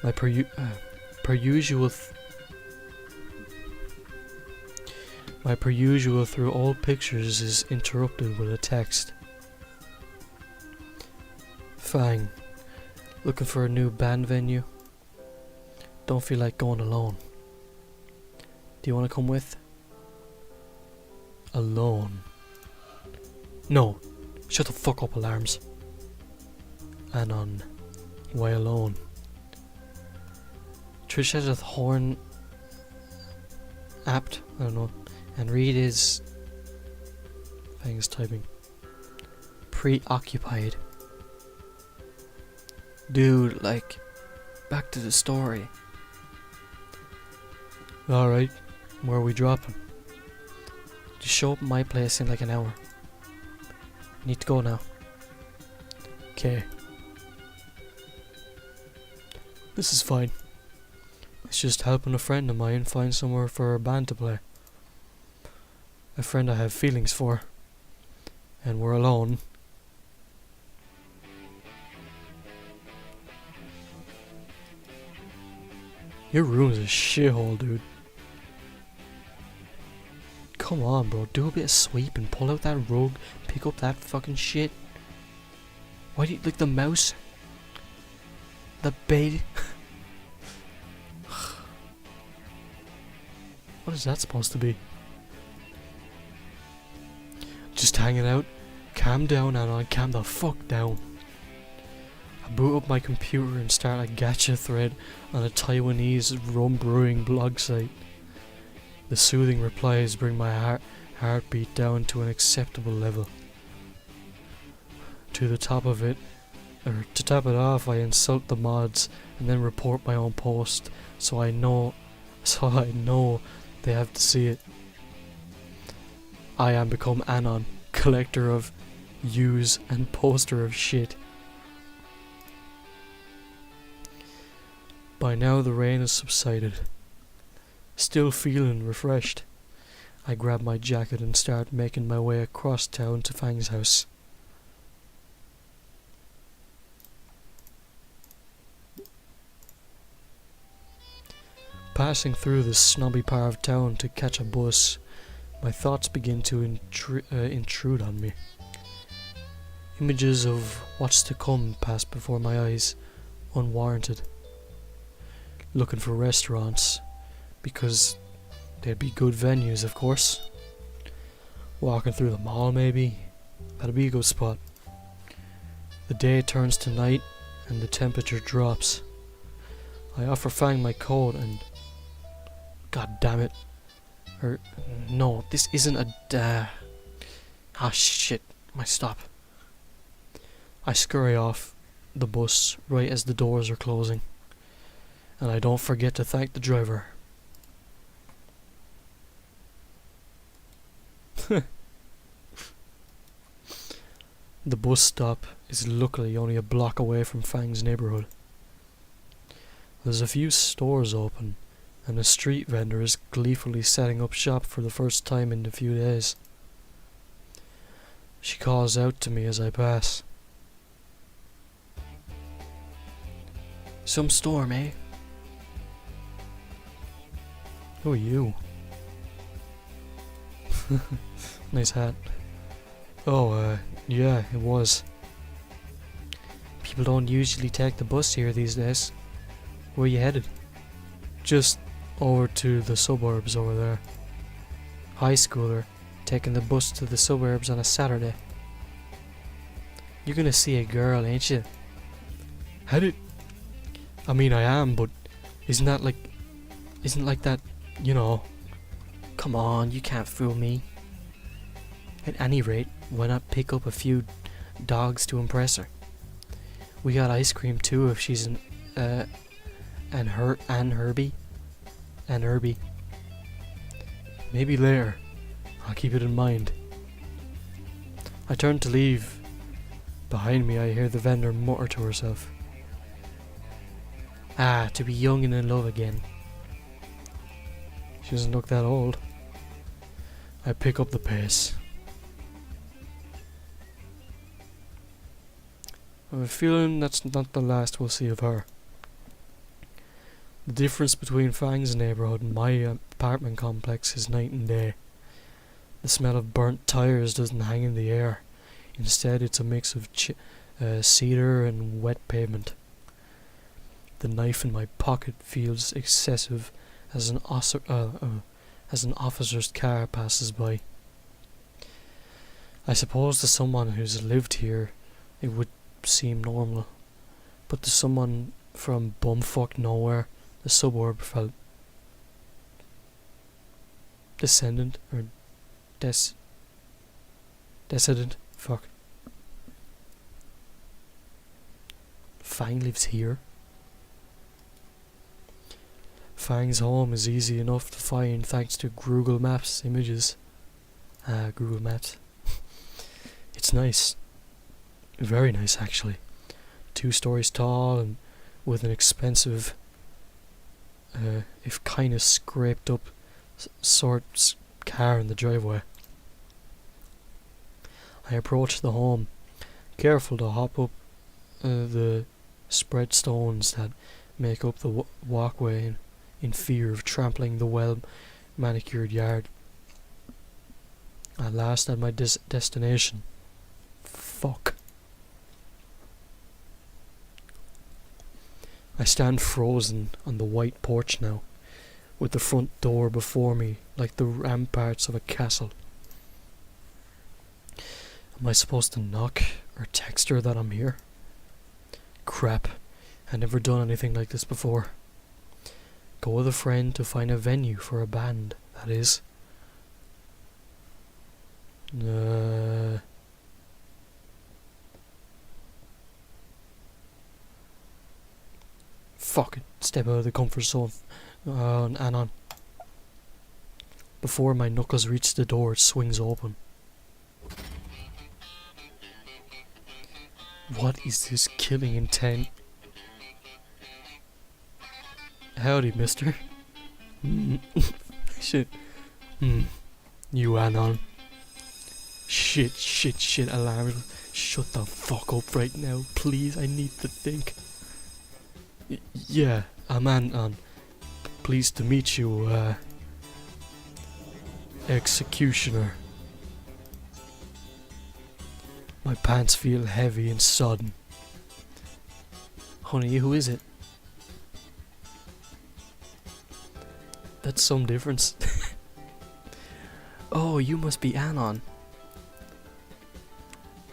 My per usual through all pictures is interrupted with a text. Fang, looking for a new band venue. Don't feel like going alone. Do you want to come with? Alone? No. Shut the fuck up, alarms. Anon. Why alone? Trish has a horn apt, I don't know, and Reed is Fang's typing. Preoccupied. Dude, like, back to the story. Alright, where are we dropping? Just show up at my place in like an hour. Need to go now. Okay. This is fine. It's just helping a friend of mine find somewhere for a band to play. A friend I have feelings for. And we're alone. Your room is a shithole, dude. Come on, bro. Do a bit of sweeping. Pull out that rug. Pick up that fucking shit. Why do you like the mouse? The bed. What is that supposed to be? Just hanging out. Calm down, Anon. Calm the fuck down. I boot up my computer and start a gacha thread on a Taiwanese rum brewing blog site. The soothing replies bring my heartbeat down to an acceptable level. To top it off, I insult the mods and then report my own post, so I know they have to see it. I am become Anon, collector of use and poster of shit. By now the rain has subsided. Still feeling refreshed, I grab my jacket and start making my way across town to Fang's house. Passing through this snobby part of town to catch a bus, my thoughts begin to intrude on me. Images of what's to come pass before my eyes, unwarranted. Looking for restaurants, because they'd be good venues, of course. Walking through the mall, maybe. That'd be a good spot. The day turns to night, and the temperature drops. I offer Fang my coat and... God damn it. No, this isn't a... shit. My stop. I scurry off the bus right as the doors are closing. And I don't forget to thank the driver. The bus stop is luckily only a block away from Fang's neighborhood. There's a few stores open, and a street vendor is gleefully setting up shop for the first time in a few days. She calls out to me as I pass. Some storm, eh? Who are you? Nice hat. Oh, yeah, it was. People don't usually take the bus here these days. Where are you headed? Just over to the suburbs over there. High schooler, taking the bus to the suburbs on a Saturday. You're gonna see a girl, ain't you? I mean, I am, but isn't like that, you know. Come on, you can't fool me. At any rate, why not pick up a few dogs to impress her? We got ice cream too if she's Herbie. Maybe later. I'll keep it in mind. I turn to leave. Behind me I hear the vendor mutter to herself. Ah, to be young and in love again. She doesn't look that old. I pick up the pace. I have a feeling that's not the last we'll see of her. The difference between Fang's neighbourhood and my apartment complex is night and day. The smell of burnt tyres doesn't hang in the air. Instead, it's a mix of cedar and wet pavement. The knife in my pocket feels excessive as an officer's car passes by. I suppose to someone who's lived here, it would seem normal, but to someone from bumfuck nowhere, the suburb felt descendant or decadent. Fuck. Fang lives here. Fang's home is easy enough to find thanks to Google Maps images. Google Maps. It's nice. Very nice, actually. 2 stories tall and with an expensive, if kinda scraped up sorts car in the driveway. I approach the home, careful to hop up the spread stones that make up the walkway in fear of trampling the well-manicured yard. At last at my destination. Fuck. I stand frozen on the white porch now, with the front door before me like the ramparts of a castle. Am I supposed to knock or text her that I'm here? Crap, I've never done anything like this before. Go with a friend to find a venue for a band, that is. Fuck it, step out of the comfort zone. And on. Before my knuckles reach the door, it swings open. What is this killing intent? Howdy, mister. Shit. You Anon. Shit, alarm. Shut the fuck up right now, please, I need to think. Yeah, I'm Anon. Pleased to meet you, Executioner. My pants feel heavy and sodden. Honey, who is it? That's some difference. Oh, you must be Anon.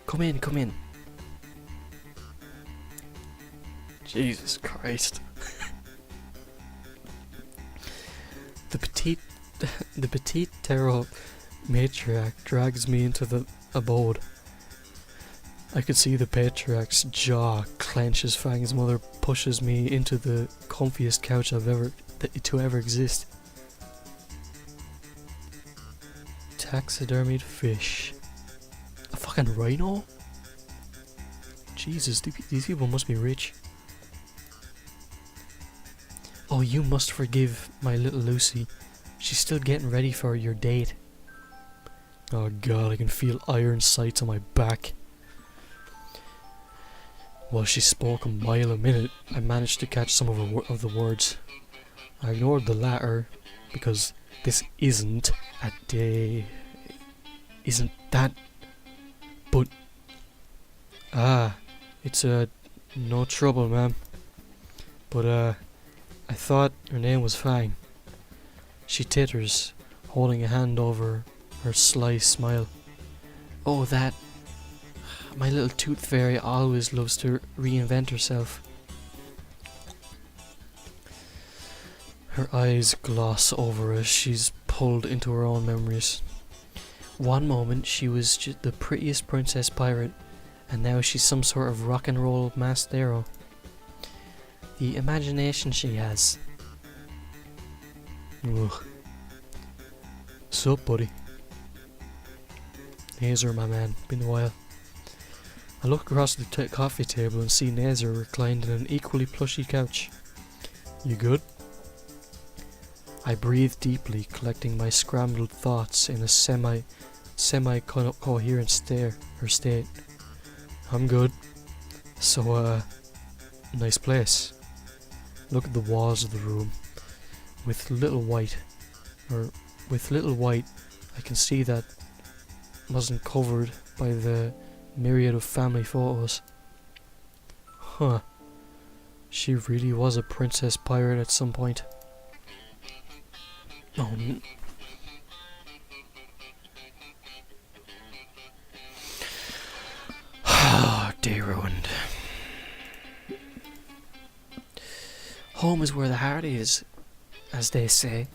Come in. Jesus Christ. The petite tarot matriarch drags me into the abode. I could see the patriarch's jaw clench as Fang's mother pushes me into the comfiest couch to ever exist. Taxidermied fish. A fucking rhino? Jesus, these people must be rich. Oh, you must forgive my little Lucy. She's still getting ready for your date. Oh god, I can feel iron sights on my back. While she spoke a mile a minute, I managed to catch some of the words. I ignored the latter, because this isn't a day. Isn't that? But... it's no trouble, ma'am. But I thought her name was Fang. She titters, holding a hand over her sly smile. Oh, that... My little tooth fairy always loves to reinvent herself. Her eyes gloss over as she's pulled into her own memories. One moment she was just the prettiest princess pirate, and now she's some sort of rock and roll masked hero. The imagination she has. Ugh. Sup, buddy? Nazer, my man. Been a while. I look across the coffee table and see Nazer reclined in an equally plushy couch. You good? I breathe deeply, collecting my scrambled thoughts in a semi-coherent state. I'm good. So, nice place. Look at the walls of the room. With little white, I can see that wasn't covered by the myriad of family photos. Huh. She really was a princess pirate at some point. Oh, day ruined. Home is where the heart is, as they say.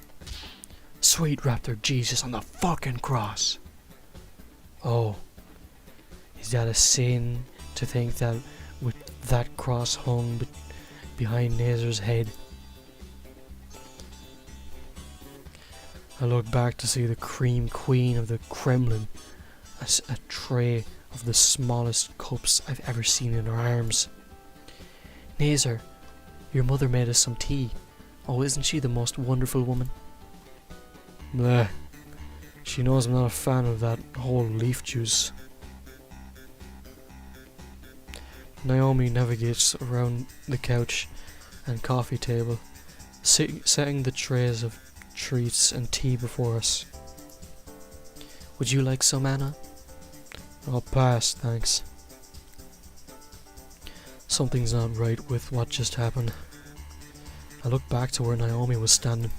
Sweet Raptor Jesus on the fucking cross. Oh, is that a sin to think that with that cross hung behind Nazar's head? I look back to see the cream queen of the Kremlin, a tray of the smallest cups I've ever seen in her arms. Nazar, your mother made us some tea. Oh, isn't she the most wonderful woman? Bleh. She knows I'm not a fan of that whole leaf juice. Naomi navigates around the couch and coffee table, setting the trays of treats and tea before us. Would you like some, Anna? I'll pass, thanks. Something's not right with what just happened. I look back to where Naomi was standing.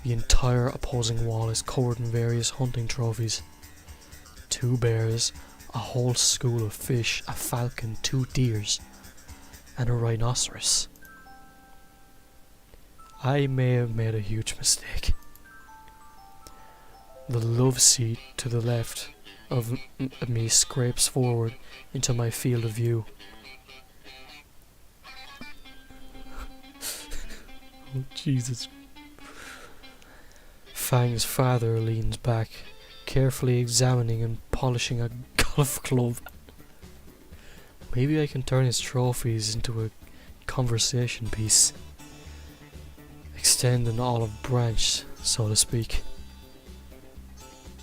The entire opposing wall is covered in various hunting trophies. 2 bears, a whole school of fish, a falcon, 2 deers, and a rhinoceros. I may have made a huge mistake. The love seat to the left of me scrapes forward into my field of view. Oh, Jesus. Fang's father leans back, carefully examining and polishing a golf club. Maybe I can turn his trophies into a conversation piece. Extend an olive branch, so to speak.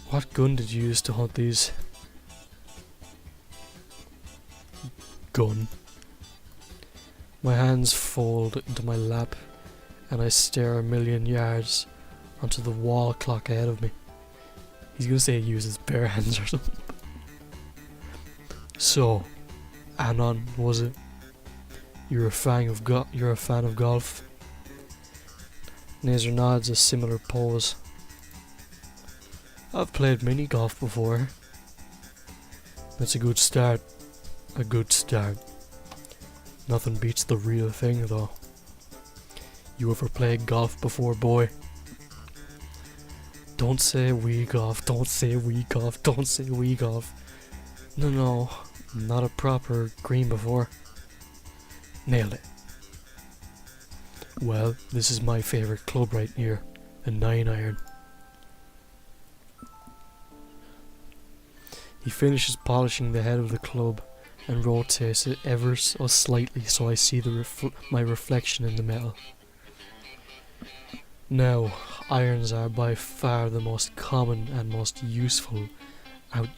What gun did you use to hunt these? Gun. My hands fold into my lap and I stare a million yards onto the wall clock ahead of me. He's gonna say he uses bare hands or something. So, Anon, was it? You're a fan of golf? Nazar nods a similar pose. I've played mini golf before. That's a good start. A good start. Nothing beats the real thing though. You ever played golf before, boy? Don't say we golf, don't say we golf, don't say we golf. No, not a proper green before. Nailed it. Well, this is my favourite club right here, a 9-iron. He finishes polishing the head of the club and rotates it ever so slightly so I see my reflection in the metal. Now, irons are by far the most common and most useful out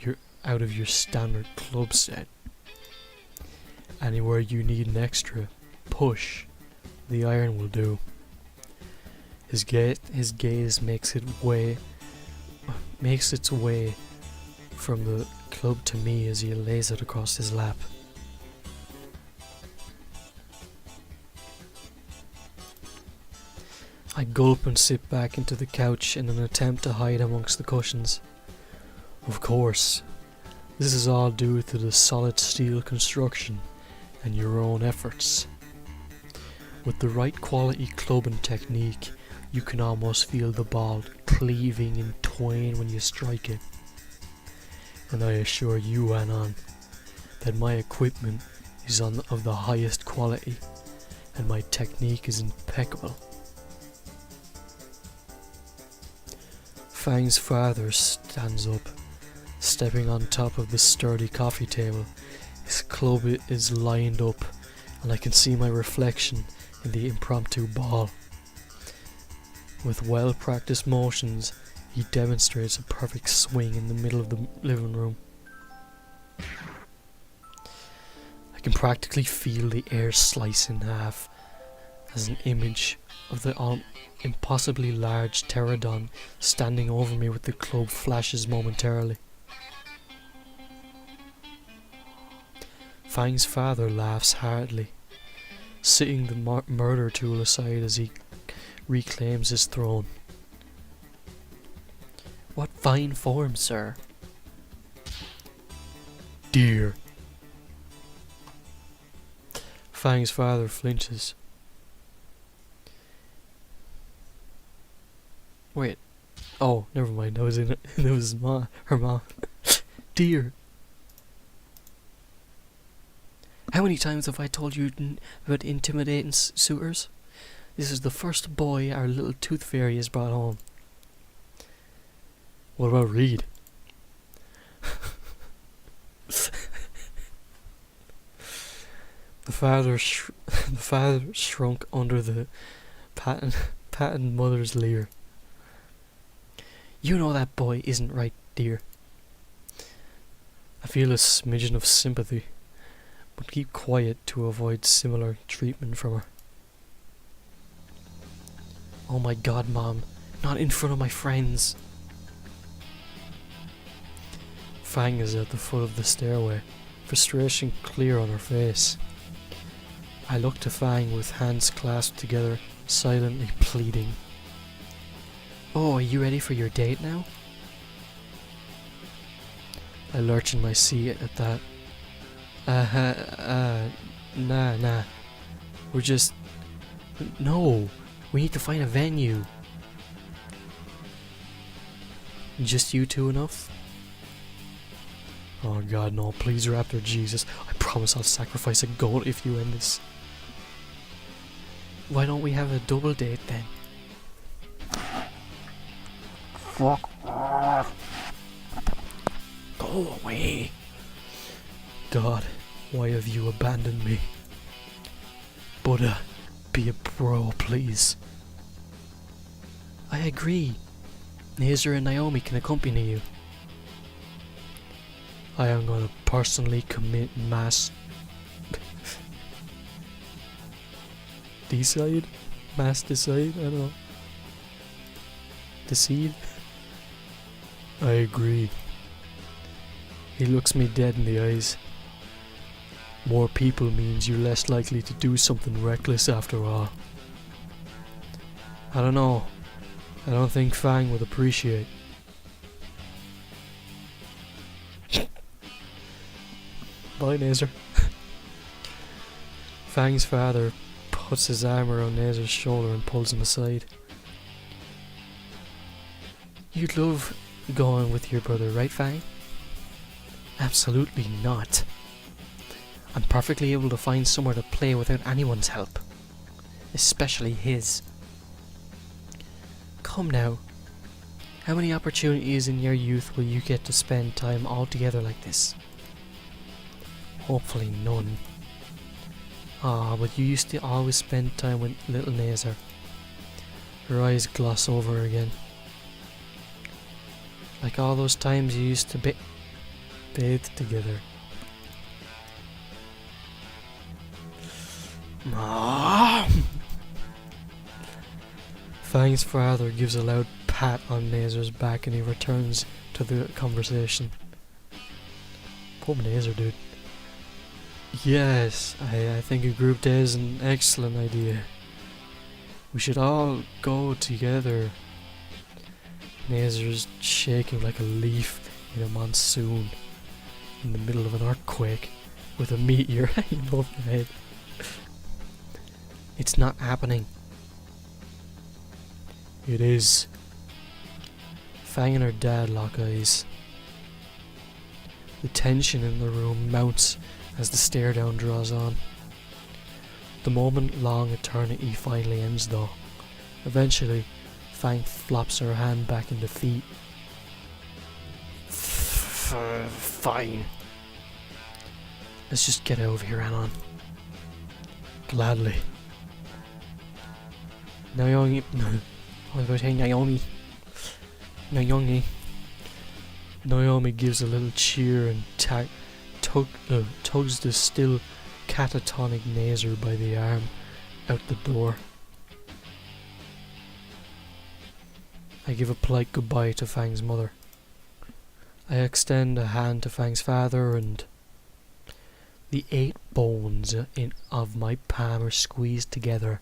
of your standard club set. Anywhere you need an extra push, the iron will do. His gaze makes its way from the club to me as he lays it across his lap. I gulp and sit back into the couch in an attempt to hide amongst the cushions. Of course, this is all due to the solid steel construction and your own efforts. With the right quality clubbing technique, you can almost feel the ball cleaving in twain when you strike it. And I assure you, Anon, that my equipment is of the highest quality and my technique is impeccable. Fang's father stands up, stepping on top of the sturdy coffee table. His club is lined up and I can see my reflection in the impromptu ball. With well-practiced motions, he demonstrates a perfect swing in the middle of the living room. I can practically feel the air slice in half as an image of the impossibly large pterodon standing over me with the club flashes momentarily. Fang's father laughs heartily, sitting the murder tool aside as he reclaims his throne. What fine form, sir. Dear. Fang's father flinches. Wait, Oh, never mind. That was in it. That was her mom. Dear. how many times have I told you about intimidating suitors? This is the first boy our little tooth fairy has brought home. What about Reed? The father shrunk under the patent mother's leer. You know that boy isn't right, dear. I feel a smidgen of sympathy, but keep quiet to avoid similar treatment from her. Oh my god, Mom. Not in front of my friends. Fang is at the foot of the stairway, frustration clear on her face. I look to Fang with hands clasped together, silently pleading. Oh, are you ready for your date now? I lurch in my seat at that. Nah. We're just... No, we need to find a venue. Just you two enough? Oh god, no, please Raptor Jesus. I promise I'll sacrifice a goat if you end this. Why don't we have a double date then? Fuck off. Go away. God, why have you abandoned me? Buddha, be a bro, please. I agree. Nazar and Naomi can accompany you. I am gonna personally commit mass... Decide? Mass decide? I don't know. Deceive? I agree. He looks me dead in the eyes. More people means you're less likely to do something reckless after all. I don't know. I don't think Fang would appreciate. Bye, Nazar. Fang's father puts his arm around Nazar's shoulder and pulls him aside. You'd love going with your brother, right, Fang? Absolutely not. I'm perfectly able to find somewhere to play without anyone's help. Especially his. Come now. How many opportunities in your youth will you get to spend time all together like this? Hopefully none. Ah, but you used to always spend time with little Nazar. Her eyes gloss over again. Like all those times you used to bathe together. Fang's father gives a loud pat on Nazar's back and he returns to the conversation. Poor Nazar, dude. Yes, I think a group day is an excellent idea. We should all go together. Nazar's shaking like a leaf in a monsoon in the middle of an earthquake with a meteor hanging above your head. It's not happening. It is. Fang and her dad lock eyes. The tension in the room mounts as the stare down draws on. The moment-long eternity finally ends though. Eventually, Fang flops her hand back in defeat. Fine. Let's just get out of here, Anon. Gladly. What about hey Naomi? Naomi gives a little cheer and tugs the still catatonic Nazer by the arm out the door. I give a polite goodbye to Fang's mother. I extend a hand to Fang's father, and the 8 bones of my palm are squeezed together,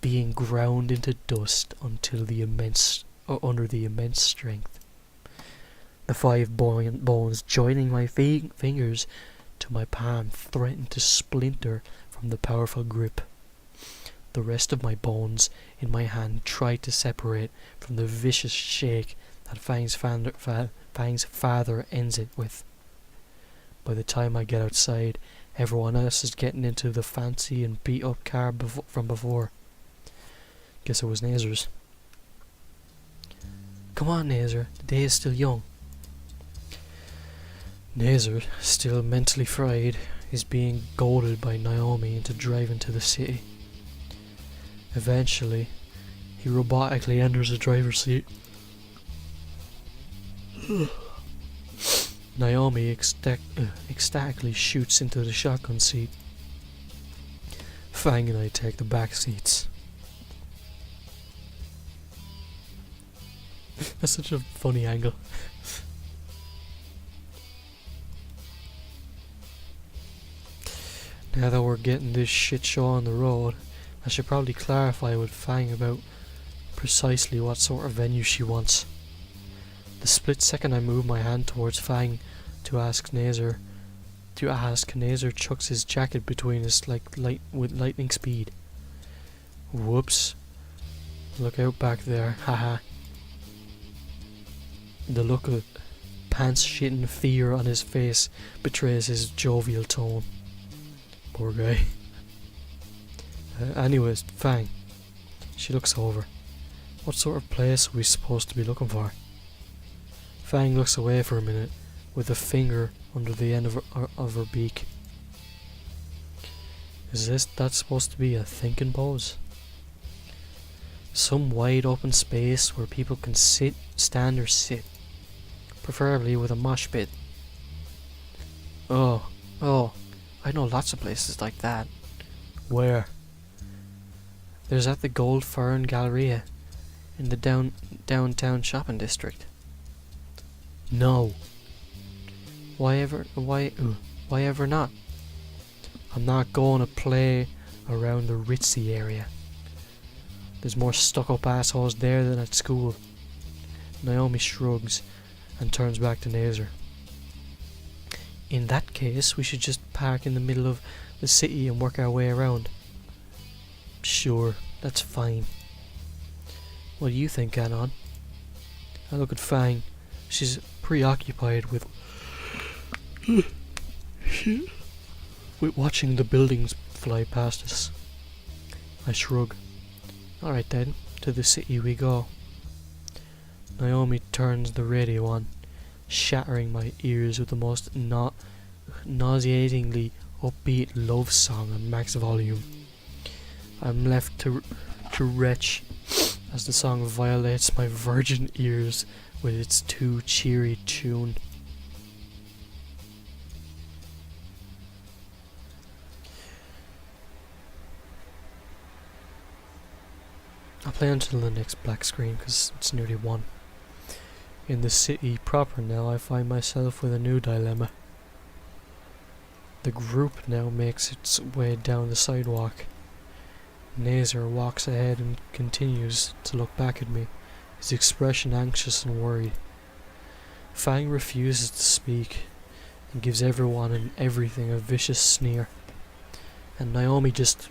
being ground into dust under the immense strength. The 5 bones joining my fingers to my palm threaten to splinter from the powerful grip. The rest of my bones in my hand try to separate from the vicious shake that Fang's father ends it with. By the time I get outside, everyone else is getting into the fancy and beat up car from before. Guess it was Nazer's. Come on, Nazer, the day is still young. Nazer, still mentally fried, is being goaded by Naomi into driving to the city. Eventually, he robotically enters the driver's seat. Naomi ecstatically shoots into the shotgun seat. Fang and I take the back seats. That's such a funny angle. Now that we're getting this shit show on the road, I should probably clarify with Fang about precisely what sort of venue she wants. The split second I move my hand towards Fang to ask Nazer chucks his jacket between us with lightning speed. Whoops. Look out back there, haha. The look of pants-shitting fear on his face betrays his jovial tone. Poor guy. Anyways, Fang. She looks over. What sort of place are we supposed to be looking for? Fang looks away for a minute, with a finger under the end of her beak. Is that supposed to be a thinking pose? Some wide open space where people can stand or sit. Preferably with a mosh pit. Oh, I know lots of places like that. Where? There's at the Gold Fern Galleria in the downtown shopping district. No. Why ever not? I'm not going to play around the ritzy area. There's more stuck-up assholes there than at school. Naomi shrugs and turns back to Nazer. In that case, we should just park in the middle of the city and work our way around. Sure, that's fine. What do you think, Anon? I look at Fang. She's preoccupied with watching the buildings fly past us. I shrug. Alright then, to the city we go. Naomi turns the radio on, shattering my ears with the most nauseatingly upbeat love song on max volume. I'm left to retch as the song violates my virgin ears with its too cheery tune. I'll play until the next black screen because it's nearly 1. In the city proper now, I find myself with a new dilemma. The group now makes its way down the sidewalk. Nazer walks ahead and continues to look back at me, his expression anxious and worried. Fang refuses to speak and gives everyone and everything a vicious sneer. And Naomi just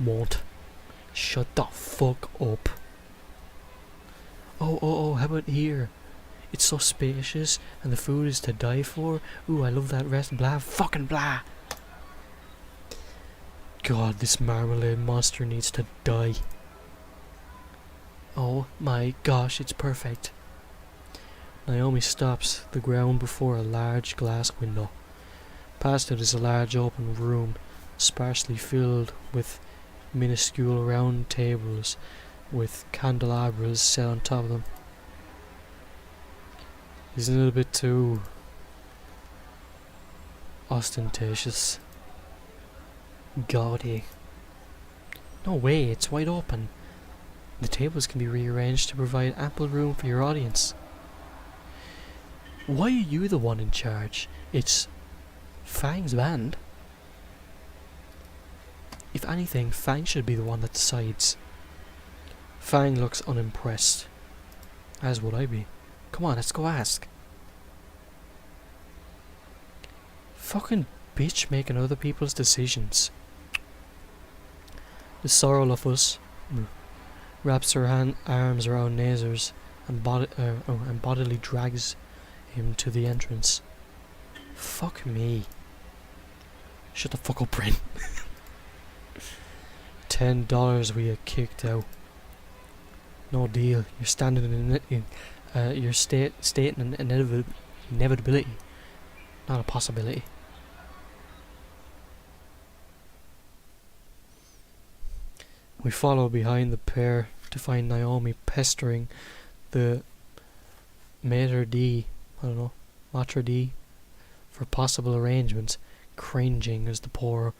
won't. Shut the fuck up. Oh, how about here? It's so spacious and the food is to die for. Ooh, I love that rest. Blah, fucking blah. God, this marmalade monster needs to die. Oh my gosh, it's perfect. Naomi stops the ground before a large glass window. Past it is a large open room, sparsely filled with minuscule round tables with candelabras set on top of them. He's a little bit too ostentatious. Gaudy. No way, it's wide open. The tables can be rearranged to provide ample room for your audience. Why are you the one in charge? It's Fang's band. If anything, Fang should be the one that decides. Fang looks unimpressed. As would I be. Come on, let's go ask. Fucking bitch making other people's decisions. The Sorrowlufus wraps her arms around Nazers and bodily drags him to the entrance. Fuck me. Shut the fuck up, Bryn. $10 we get kicked out. No deal. You're standing you're stating an inevitability, not a possibility. We follow behind the pair to find Naomi pestering the maitre d', for possible arrangements, cringing as the poor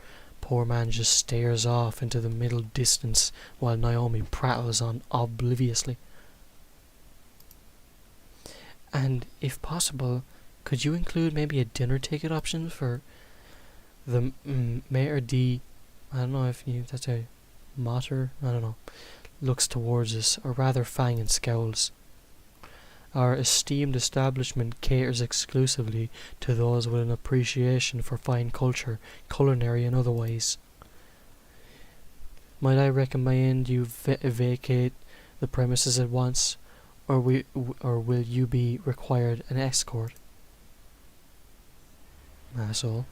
man just stares off into the middle distance while Naomi prattles on obliviously. And if possible, could you include maybe a dinner ticket option for the maitre d'? I don't know if that's a mater. I don't know. Looks towards us, or rather Fang and scowls. Our esteemed establishment caters exclusively to those with an appreciation for fine culture, culinary and otherwise. Might I recommend you vacate the premises at once, or will you be required an escort? Asshole.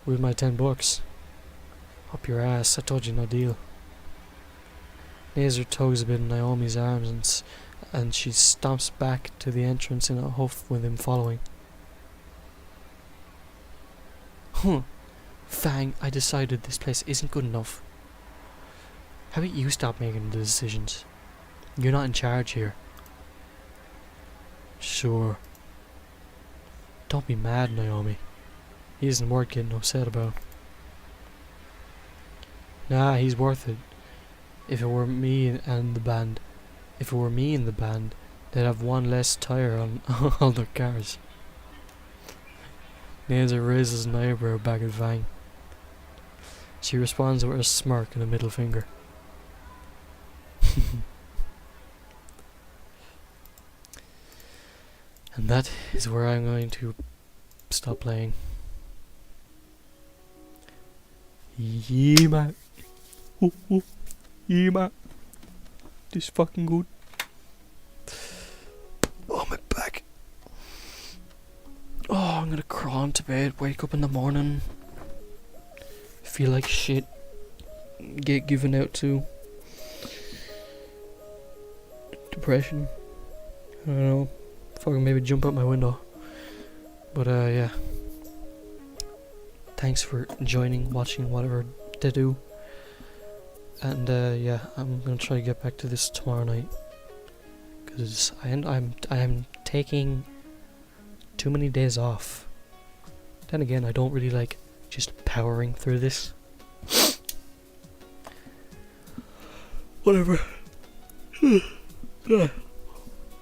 With my $10. Up your ass, I told you no deal. Nazer tugs a bit in Naomi's arms and she stomps back to the entrance in a huff with him following. Fang, I decided this place isn't good enough. How about you stop making the decisions? You're not in charge here. Sure. Don't be mad, Naomi. He isn't worth getting upset about. Nah, he's worth it. If it were me in the band, they'd have one less tire on all their cars. Nazer raises an eyebrow back at Fang. She responds with a smirk and a middle finger. And that is where I'm going to stop playing. Yeah, man. Yeah, man. This is fucking good. Oh, my back. Oh, I'm gonna crawl into bed, wake up in the morning, feel like shit, get given out to depression. I don't know. Fucking maybe jump out my window. But yeah. Thanks for joining, watching, whatever they do. And yeah, I'm gonna try to get back to this tomorrow night. Cause I'm taking too many days off. Then again, I don't really like just powering through this. Whatever.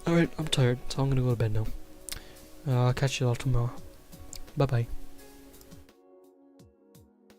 Alright, I'm tired, so I'm gonna go to bed now. I'll catch you all tomorrow. Bye bye.